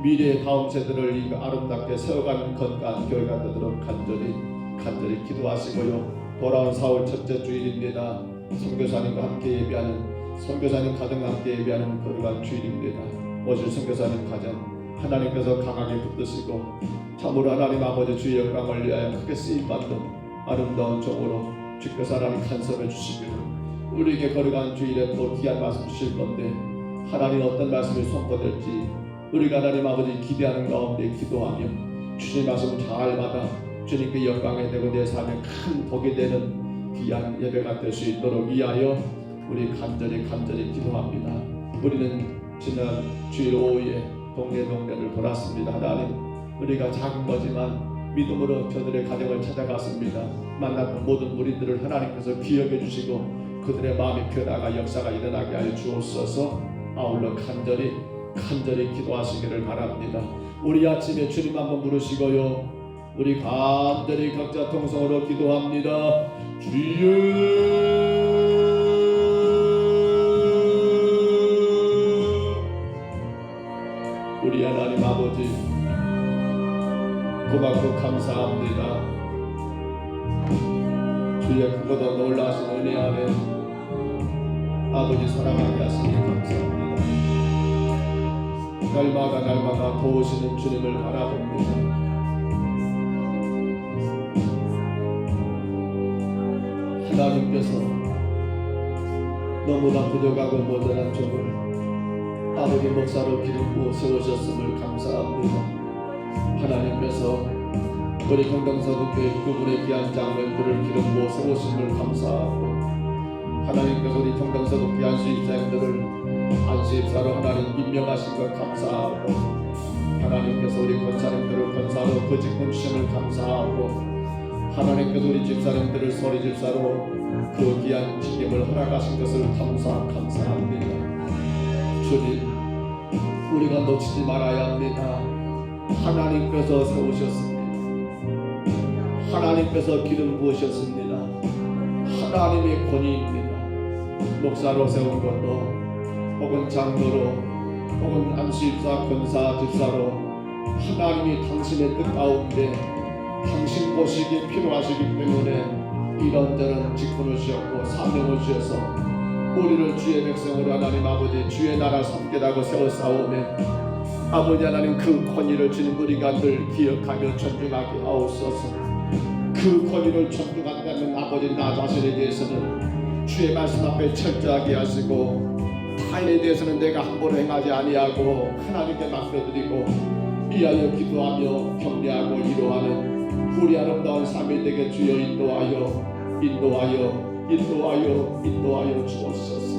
미래의 다음 세대를 이 아름답게 세워가는 건강한 교회가 되도록 간절히 기도하시고요. 돌아온 4월 첫째 주일입니다. 선교사님과 함께 예배하는 선교사님 가정 함께 예배하는 거룩한 주일입니다. 오실 선교사님 가정 하나님께서 강하게 붙드시고 참으로 하나님 아버지 주의 영광을 위하여 크게 쓰임받는 아름다운 종으로 주께서 하나님 간섭해 주시기를 우리에게 거룩한 주일에 또 귀한 말씀 주실 건데 하나님 어떤 말씀이 선포될지 우리가 하나님 아버지 기대하는 가운데 기도하며 주님 말씀을 잘 받아 주님께 영광이 되고 내 삶에 큰 복이 되는 귀한 예배가 될 수 있도록 위하여 우리 간절히 기도합니다. 우리는 지난 주일 오후에 동네를 돌았습니다. 하나님 우리가 작은 거지만 믿음으로 저들의 가정을 찾아갔습니다. 만났던 모든 무리들을 하나님께서 기억해 주시고 그들의 마음이 변화가 역사가 일어나게 하여 주옵소서. 아울러 간절히 기도하시기를 바랍니다. 우리 아침에 주님 한번 부르시고요. 우리 간절히 각자 통성으로 기도합니다. 주여 우리 하나님 아버지 고맙고 감사합니다. 주의 크고도 놀라신 은혜 안에 아버지 사랑하게 하시니 감사합니다. 날마다 도우시는 주님을 바라봅니다. 하나님께서 너무나 부족하고 모자란 종을 아버지 목사로 기름 부어 세우셨음을 감사합니다. 하나님께서 우리 경동서구교회 그분의 귀한 장면들을 기름 부어 세우심을 감사하고 하나님께서 우리 경동서구교회 안수입사님들을 안수입사로 하나님 임명하신 것 감사하고 하나님께서 우리 권사님들을 권사로 그 직분 주심을 감사하고 하나님께서 우리 집사님들을 소리 집사로 그 귀한 직임을 허락하신 것을 감사합니다. 주님 우리가 놓치지 말아야 합니다. 하나님께서 세우셨습니다. 하나님께서 기름 부으셨습니다. 하나님의 권위입니다. 목사로 세운 것도 혹은 장로로 혹은 안수입사 권사 집사로 하나님이 당신의 뜻 가운데 당신 보시기에 필요하시기 때문에 이런저런 직분을 주셨고 사명을 주셔서 우리를 주의 백성으로 하나님 아버지 주의 나라 삼겠다고 세워싸우며 아버지 하나님 그 권위를 주님 우리가 늘 기억하며 존중하게 하옵소서. 그 권위를 존중한다면 아버지 나 자신에 대해서는 주의 말씀 앞에 철저하게 하시고 타인에 대해서는 내가 함부로 행하지 아니하고 하나님께 맡겨드리고 위하여 기도하며 격려하고 위로하는 우리 아름다운 삶이 되게 주여 인도하여 주옵소서.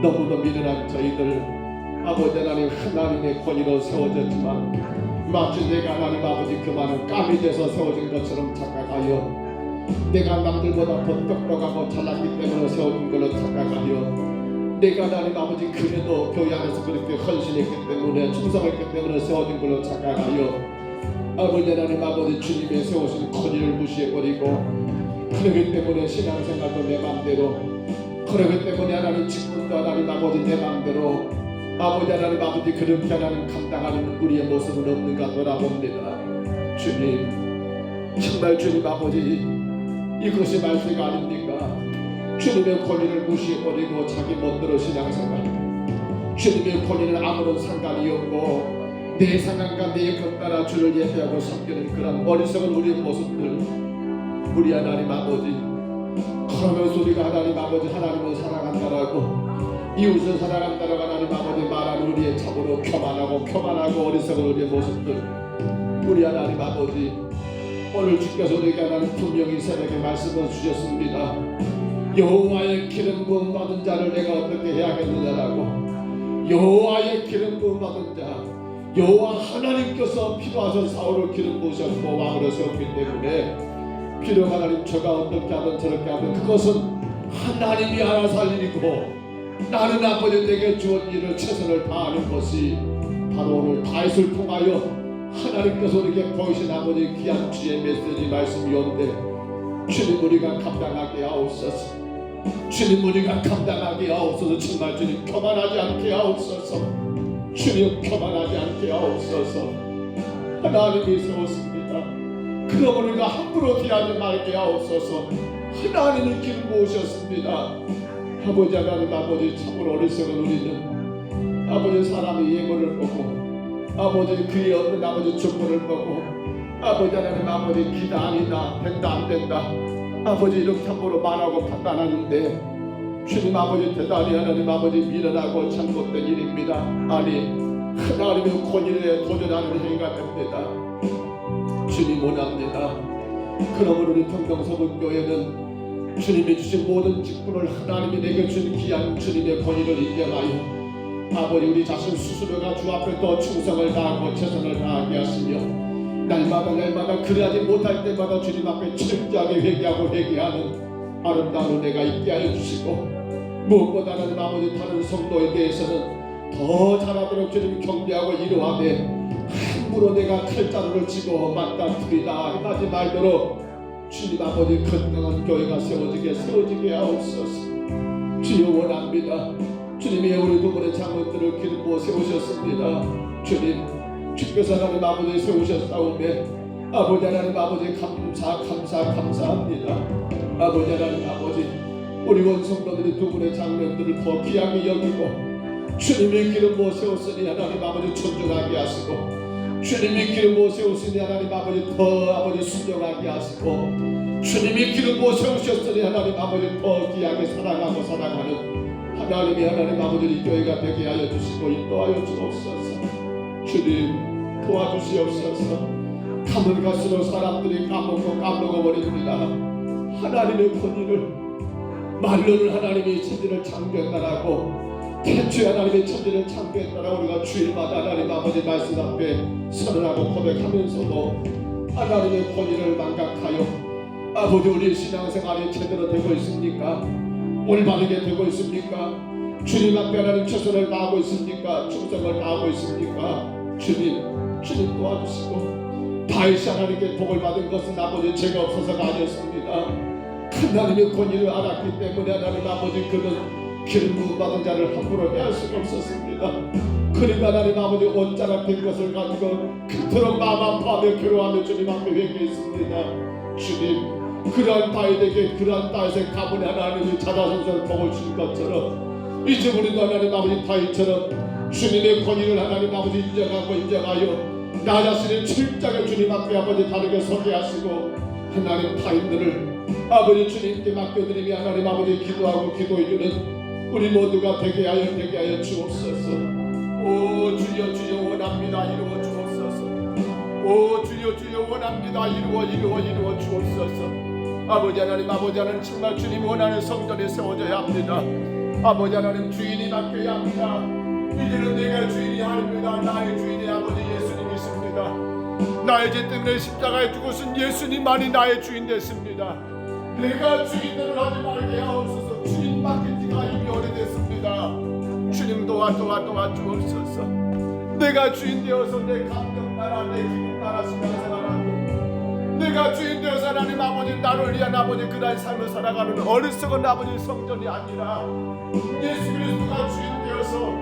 너무도 미련한 저희들 아버지 하나님 하나님의 권위로 세워졌지만 마치 내가 하나님 아버지 그 많은 깜이 돼서 세워진 것처럼 착각하여 내가 남들보다 더 똑똑하고 잘났기 때문에 세워진 걸로 착각하여 내가 하나님 아버지 그래도 교회 안에서 그렇게 헌신했기 때문에 충성했기 때문에 세워진 걸로 착각하여 아버지 하나님 아버지 주님의 세우신 권위를 무시해버리고 그러기 때문에 신앙생활도 내 맘대로 그러기 때문에 하나님 직분도 하나님 아버지 내 맘대로 아버지 하나님 아버지 그렇게 하나님 감당하는 우리의 모습은 없는가 돌아봅니다. 주님 정말 주님 아버지 이것이 말세가 아닙니까? 주님의 권위를 무시해버리고 자기 멋대로 신앙생활 주님의 권위는 아무런 상관이 없고 내 상황과 내 것 따라 주를 예배하고 섬기는 그런 어리석은 우리의 모습들 우리 하나님 아버지 그러면서 우리가 하나님 아버지 하나님을 사랑한다라고 이웃을 사랑한다라고 하나님 아버지 말하는 우리의 참으로 교만하고 어리석은 우리의 모습들 우리 하나님 아버지 오늘 주께서 우리에게 하나님 분명히 새벽에 말씀을 주셨습니다. 여호와의 기름 부음 받은 자를 내가 어떻게 해야겠느냐라고 여호와의 기름 부음 받은 자 여호와 하나님께서 필요하셔서 사울을 기름 부으셨고 왕으로 세웠기 때문에 필요 하나님 저가 어떻게 하든 저렇게 하든 그것은 하나님이 알아서 할 일이고 나는 아버지 내게 주은 일을 최선을 다하는 것이 바로 오늘 다윗을 통하여 하나님께서 우리에게 보이신 아버지 귀한 주의 메시지 말씀이온데 주님 우리가 감당하게 하옵소서. 주님 우리가 감당하게 하옵소서. 정말 주님 교만하지 않게 하옵소서. 주님 교만하지 않게 하옵소서. 하나님이 세웠습니다. 그러므로 우리가 함부로 대하지 말게 하옵소서. 하나님의 길 모으셨습니다. 아버지 하나님, 아버지 참으로 어리석은 우리는 아버지 사람의 예물을 보고 아버지 그에 없는 아버지 조건을 보고 아버지 하나님, 아버지 기다 아니다, 된다 안 된다, 아버지 이렇게 함부로 말하고 판단하는데 주님 아버지 대단히 하나님 아버지 미련하고 잘못된 일입니다. 아니 하나님의 권위에 도전하는 행위가 됩니다. 주님 원합니다. 그러므로 우리 평경서문교회는 주님이 주신 모든 직분을 하나님이 내게 주신 귀한 주님의 권위를 인정하여 아버지 우리 자신 스스로가 주 앞에 더 충성을 다하고 최선을 다하게 하시며 날마다 그리하지 못할 때마다 주님 앞에 철저하게 회개하는 아름다운 은혜가 있게 하여 주시고 무엇보다 하나님 아버지 다른 성도에 대해서는 더 잘하도록 주님 경배하고 이루하되 함부로 내가 칼자루를 쥐고 맞다투리다 하지 말도록 주님 아버지 건강한 교회가 세워지게 하옵소서. 주여 원합니다. 주님이 우리 두 분의 장로들을 기름 부어 세우셨습니다. 주님 주께서 하나님 아버지 세우셨사오매 아버지 하나님 아버지 감사합니다. 아버지 하나님 아버지 우리 원성도들이 두 분의 장로들을 더 귀하게 여기고 주님이 기름 부어 세웠으니 하나님 아버지 존중하게 하시고 주님이 기름 부어 세우시니 하나님 아버지 더 아버지 순종하게 하시고 주님이 기름 부어 세우셨으니 하나님 아버지 더 귀하게 사랑하고 사랑하는 하나님이 하나님 아버지 이 교회가 되게 하여 주시고 인도하여 주옵소서. 주님 도와주시옵소서. 가면 갈수록 사람들이 까먹어버립니다. 하나님의 권위를 말로는 하나님의 천지를 창조했다라고 태초에 하나님의 천지를 창조했다라고 우리가 주일마다 하나님 아버지 말씀 앞에 선언하고 고백하면서도 하나님의 권위를 망각하여 아버지 우리 신앙생활이 제대로 되고 있습니까? 올바르게 되고 있습니까? 주님 앞에 하나님 최선을 다하고 있습니까? 충성을 다하고 있습니까? 주님 도와주시고 다윗이 하나님께 복을 받은 것은 아버지 죄가 없어서가 아니었습니다. 하나님의 권위를 알았기 때문에 하나님 아버지 그는 기름 부음 받은 자를 함부로 대할 수가 없었습니다. 그러니까 하나님 아버지 옷자락 된 것을 가지고 그토록 마음 아파하며 괴로워하며 주님 앞에 회개했습니다. 주님 그러한 다윗에게 그러한 다윗의 가문에 하나님이 자자손손 복을 주신 것처럼 이제 우리도 하나님 아버지 다윗처럼 주님의 권위를 하나님 아버지 인정하여 나 자신의 철저하게 주님 앞에 아버지 다르게 서게 하시고 하나님 타인들을 아버지 주님께 맡겨드리며 하나님 아버지 기도하고 기도해주는 우리 모두가 되게 하여 주옵소서. 오 주여 원합니다. 이루어 주옵소서. 오 주여 원합니다. 이루어 주옵소서. 아버지 하나님 정말 주님 원하는 성전이 세워져야 합니다. 아버지 하나님 주인이 바뀌어야 합니다. 이제는 내가 주인이 아닙니다. 나의 주인이 아버지 예수님이십니다. 나의 죄 때문에 십자가에 죽으신 예수님만이 나의 주인 됐습니다. 내가 주인들을 하지 말게 하옵소서. 주인 바뀐 지가 이미 오래됐습니다. 주님 도와주옵소서. 내가 주인 되어서 내 감정 따라 내 기분 따라 신앙생활하고 내가 주인 되어서 하나님 아버지 나를 위한 아버지 그날 삶을 살아가는 어리석은 아버지 성전이 아니라 예수 그리스도가 주인 되어서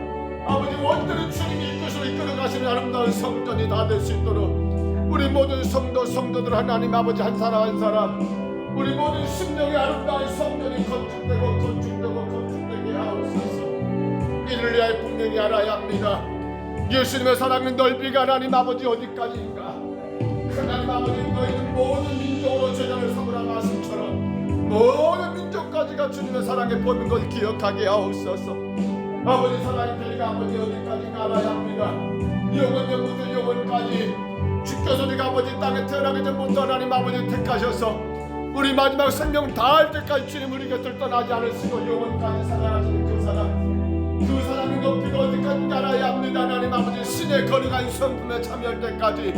아버지 온전히 주님이 이끌어 가시는 아름다운 성전이 다 될 수 있도록 우리 모든 성도들 하나님 아버지 한 사람 우리 모든 심령의 아름다운 성전이 건축되게 하옵소서. 이를 위하여 분명히 알아야 합니다. 예수님의 사랑의 넓이가 하나님 아버지 어디까지인가? 하나님 아버지 너희는 모든 민족으로 제자를 삼으라 말씀처럼 모든 민족까지가 주님의 사랑에 보는 것을 기억하게 하옵소서. 아버지 사랑의 배가 아버지 어디까지인가 알아야 합니다. 영원부터 영원까지 주께서 우리가 아버지 땅에 태어나기 전부터 하나님 아버지 택하셔서 우리 마지막 생명 다할 때까지 주님 우리 곁을 떠나지 않으시고 영원까지 살아가시는 그 사랑의 높이가 어디까지 알아야 합니다. 하나님 아버지 신의 거룩한 성품에 참여할 때까지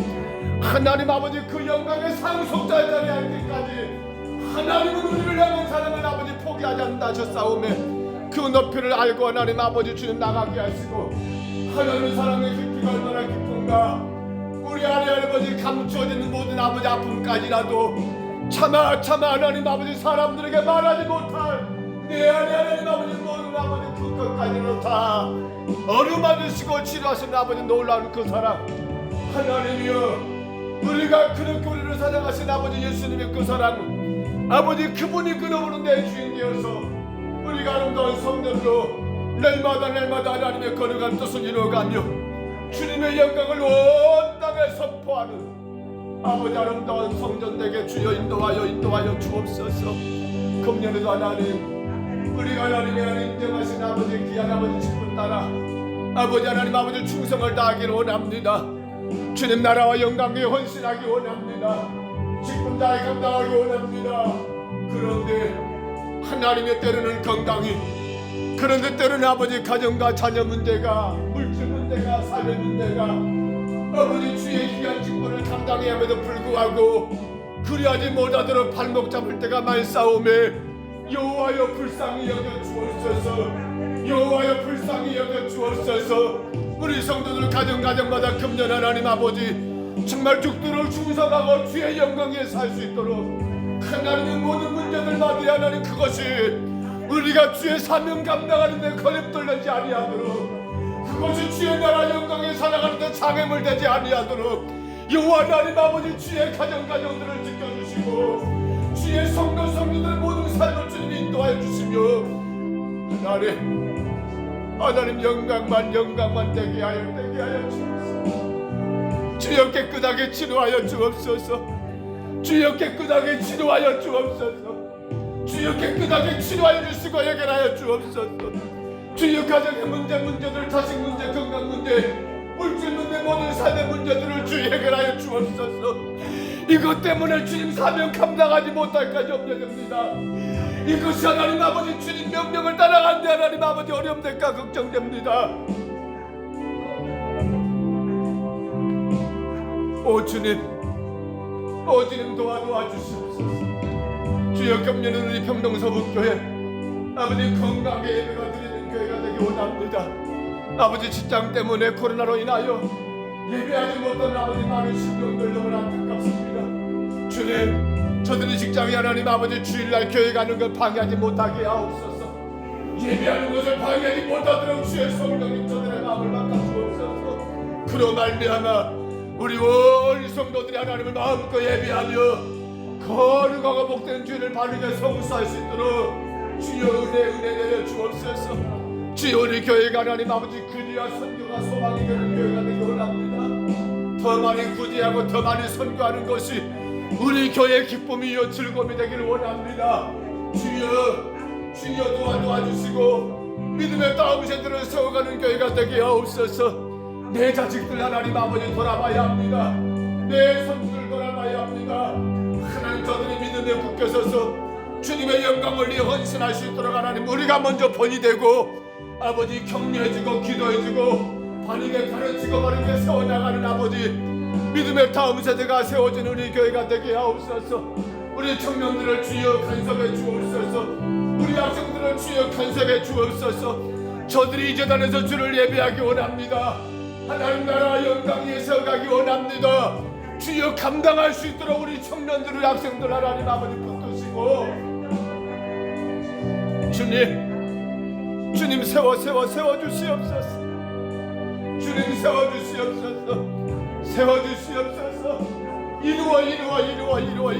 하나님 아버지 그 영광의 상속자의 자리에 할 때까지 하나님은 우리를 향한 사랑을 아버지 포기하지 않는다 하셨사오매 그 높이를 알고 하나님 아버지 주님 나가게 하시고 하나님의 사랑의 깊이가 얼마나 깊은가 우리 안에 아버지 감추어지는 모든 아버지 아픔까지라도 차마 하나님 아버지 사람들에게 말하지 못할 내 안에 하나님 아버지 모든 아버지 그것까지는 다 어루만지시고 치료하신 아버지 놀라운 그 사랑 하나님이여 우리가 그렇게 우리를 사랑하신 아버지 예수님의 그 사랑 아버지 그분이 끊어오는 내 주인 되어서 우리가 아름다운 성령으로 날마다 하나님의 거룩한 뜻을 이루어가며 주님의 영광을 온 땅에 선포하는 아버지 아름다운 성전되게 주여 인도하여 주옵소서. 금년에도 하나님 우리가 하나님의 인정하신 아버지 귀한 아버지 직분 따라 아버지 하나님 아버지 충성을 다하기를 원합니다. 주님 나라와 영광에 헌신하기 원합니다. 직분 다해 감당하기 원합니다. 그런데 하나님의 때로는 건강이 그런데 때로는 아버지 가정과 자녀 문제가 물질 문제가 사회 문제가 아버지 주의 귀한 직분을 감당해야 함에도 불구하고 그리하지 못하도록 발목 잡을 때가 많이 싸움에 여호와여 불쌍히 여겨 주옵소서. 여호와여 불쌍히 여겨 주옵소서. 우리 성도들 가정마다 금년 하나님 아버지 정말 죽도록 충성하고 주의 영광에 살 수 있도록 하나님의 모든 문제들 마디에 하나님 그것이 우리가 주의 사명 감당하는 데 거듭돌지 아니하도록 그것이 주의 나라 영광에 살아가는 데 장애물 되지 아니하도록 여호와 하나님 아버지 주의 가정들을 지켜주시고 주의 성도들 모든 삶을 주님 인도하여 주시며 하나님 영광만 되게 하여 주옵소서. 주여 깨끗하게 치료하여 주옵소서. 주여 깨끗하게 치료하여 주옵소서. 주여 깨끗하게 치료하여 주시고 해결하여 주옵소서. 주여 가정의 문제들 자식 문제 건강 문제 물질 문제 모든 삶의 문제들을 주여 해결하여 주옵소서. 이것 때문에 주님 사명 감당하지 못할까지 염려됩니다. 이것이 하나님 아버지 주님 명령을 따라가는데 하나님 아버지 어려움될까 걱정됩니다. 오 주님 도와주시옵소서. 주여 금년은 우리 평동서북교회 아버지 건강하게 예배가 드리는 교회가 되기 원합니다. 아버지 직장 때문에 코로나로 인하여 예배하지 못하는 아버지 많은 신경들 너무나 안타깝습니다. 주님 저들이 직장에 하나님 아버지 주일날 교회 가는 걸 방해하지 못하게 하옵소서. 예배하는 것을 방해하지 못하도록 주의 성령님 저들의 마음을 바꿔주옵소서. 그로 말미암아 우리 온 성도들이 하나님을 마음껏 예배하며 거룩하고 복된 주를 바르게 성수할 수 있도록 주여 은혜 내려 주옵소서. 주여 우리 교회가 하나님 아버지 근위와 선교가 소망이 되는 교회가 되기 원합니다. 더 많이 구제하고 더 많이 선교하는 것이 우리 교회의 기쁨이요 즐거움이 되기를 원합니다. 주여 도와주시고 믿음의 다음 세대를 세워가는 교회가 되게 하옵소서. 내 자식들 하나님 아버지 돌아봐야 합니다. 내 손주들 돌아봐야 합니다. 하나님 저들이 믿음에 굳게 서서 주님의 영광을 위해 헌신할 수 있도록 하나님 우리가 먼저 본이 되고 아버지 격려해주고 기도해주고 바르게 가르치고 바르게 세워나가는 아버지 믿음의 다음 세대가 세워진 우리 교회가 되게 하옵소서. 우리 청년들을 주여 간섭해 주옵소서. 우리 학생들을 주여 간섭해 주옵소서. 저들이 이 재단에서 주를 예배하기 원합니다. 하나님 나라 영광 위에 세워가기 원합니다. 주여 감당할 수 있도록 우리 청년들 학생들 하나님 아버지 붙드시고 주님 세워주시옵소서. 주님 세워주시옵소서.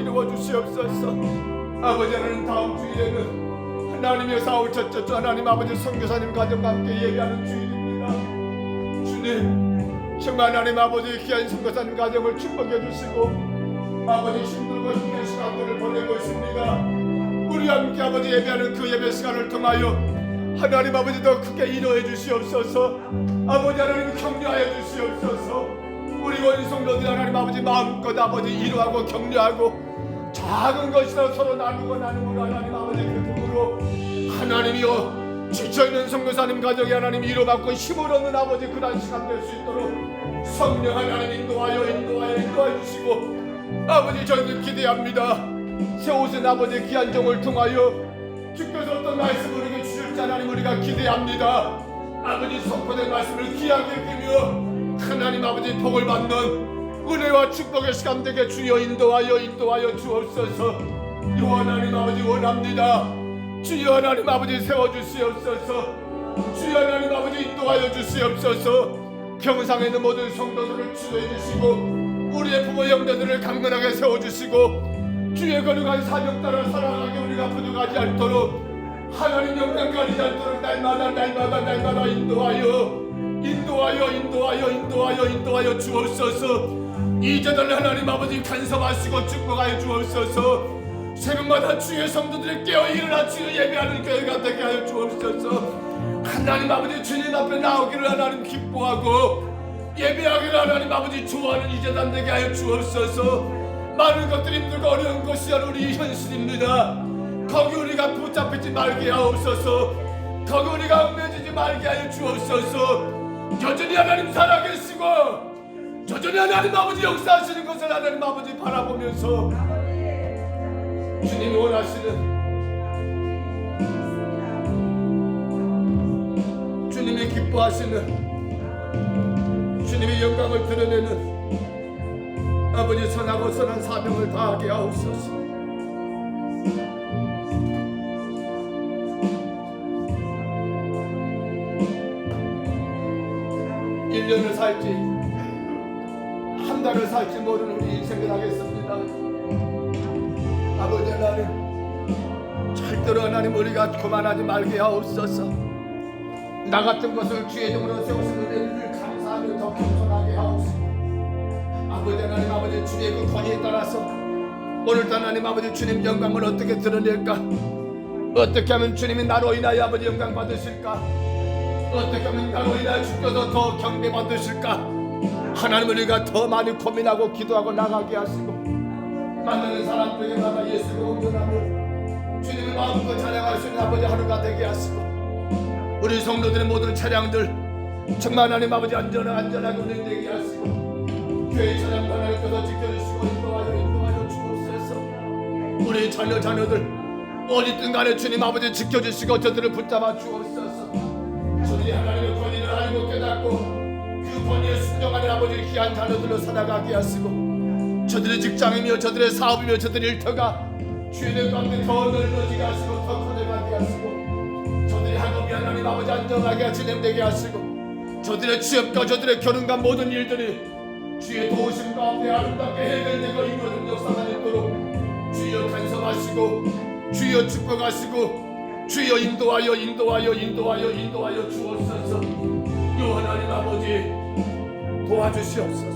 이루어 주시옵소서. 아버지 하나님 다음 주일에는 하나님의 사울 첫째 주 하나님 아버지 선교사님 가정과 함께 예배하는 주일입니다. 주님 정말 하나님 아버지 귀한 선교사님 가정을 축복해 주시고 아버지 힘들고 힘든 시간들을 보내고 있습니다. 우리 함께 아버지 예배하는 그 예배 시간을 통하여 하나님 아버지 더 크게 인도해 주시옵소서. 아버지 하나님 격려하여 주시옵소서. 우리 원성도들 하나님 아버지 마음껏 아버지 이루하고 격려하고 작은 것이라 서로 나누고 하나님 아버지 그 품으로 하나님이여 지쳐있는 선교사님 가정이 하나님 위로받고 힘을 얻는 아버지 그런 시간 될 수 있도록 성령 하나님 인도하여 주시고 아버지 저희들 기대합니다. 세우신 아버지 귀한 종을 통하여 주께서 어떤 말씀을 우리에게 주실지 하나님 우리가 기대합니다. 아버지 선포된 말씀을 귀하게 여기며 하나님 아버지 복을 받는 은혜와 축복의 시간 되게 주여 인도하여 주옵소서. 요 하나님 아버지 원합니다. 주여 하나님 아버지 세워주시옵소서. 주여 하나님 아버지 인도하여 주시옵소서. 평상에 있는 모든 성도들을 치료해 주시고 우리의 부모 형제들을 강건하게 세워주시고 주의 거룩한 사명 따라 살아가게 우리가 부족하지 않도록 하나님 영광 가리지 않도록 날마다 인도하여 주옵소서. 이제들 하나님 아버지 간섭하시고 축복하여 주옵소서. 새벽마다 주의 성도들이 깨어 일어나 주의 예배하는 교회가 되게 하여 주옵소서. 하나님 아버지 주님 앞에 나오기를 하나님 기뻐하고 예배하기를 하나님 아버지 좋아하는 이제단 되게 하여 주옵소서. 많은 것들이 힘들고 어려운 것이야 우리 현실입니다. 거기 우리가 붙잡히지 말게 하옵소서. 거기 우리가 얽매이지 말게 하여 주옵소서. 여전히 하나님 살아계시고 여전히 하나님 아버지 역사하시는 것을 하나님 아버지 바라보면서 주님이 원하시는 주님이 기뻐하시는 주님의 영광을 드러내는 아버지 선하고 선한 사명을 다하게 하옵소서. 1년을 살지 한 달을 살지 모르는 우리 인생을 하겠습니다. 아버지 하나님 절대로 하나님 우리가 교만하지 말게 하옵소서. 나 같은 것을 주의 종으로 세우시는 은혜를 감사하며 더 겸손하게 하옵소서. 아버지 하나님 아버지 주의 그 권위에 따라서 오늘도 하나님 아버지 주님 영광을 어떻게 드러낼까? 어떻게 하면 주님이 나로 인하여 아버지 영광 받으실까? 어떻게 하면 나로 인하여 주께서 더 경배 받으실까? 하나님 우리가 더 많이 고민하고 기도하고 나가게 하시고 만나는 사람들에게마다 예수를 온전하며 주님을 마음껏 찬양할 수 있는 아버지 하루가 되게 하시고 우리 성도들의 모든 차량들 정말 하나님 아버지 안전하게 운행되게 하시고 교회 찬양도 하나님께서 지켜주시고 인도하여 주옵소서. 우리 자녀들 어디든 간에 주님 아버지 지켜주시고 저들을 붙잡아 주옵소서. 저들이 하나님의 권위를 알고 깨닫고 그 권위에 순종하는 아버지 귀한 자녀들로 살아가게 하시고 저들의 직장이며 저들의 사업이며 저들의 일터가 주의 가운데 더 넓어지게 하시고 더 커져가게 하시고 저들의 학업이 하나님 아버지 안정하게 진행되게 하시고 저들의 취업과 저들의 결혼과 모든 일들이 주의 도우심 가운데 아름답게 해결되고 이루어진 역사가 있도록 주여 간섭하시고 주여 축복하시고 주여 인도하여 주옵소서. 요 하나님 아버지 도와주시옵소서.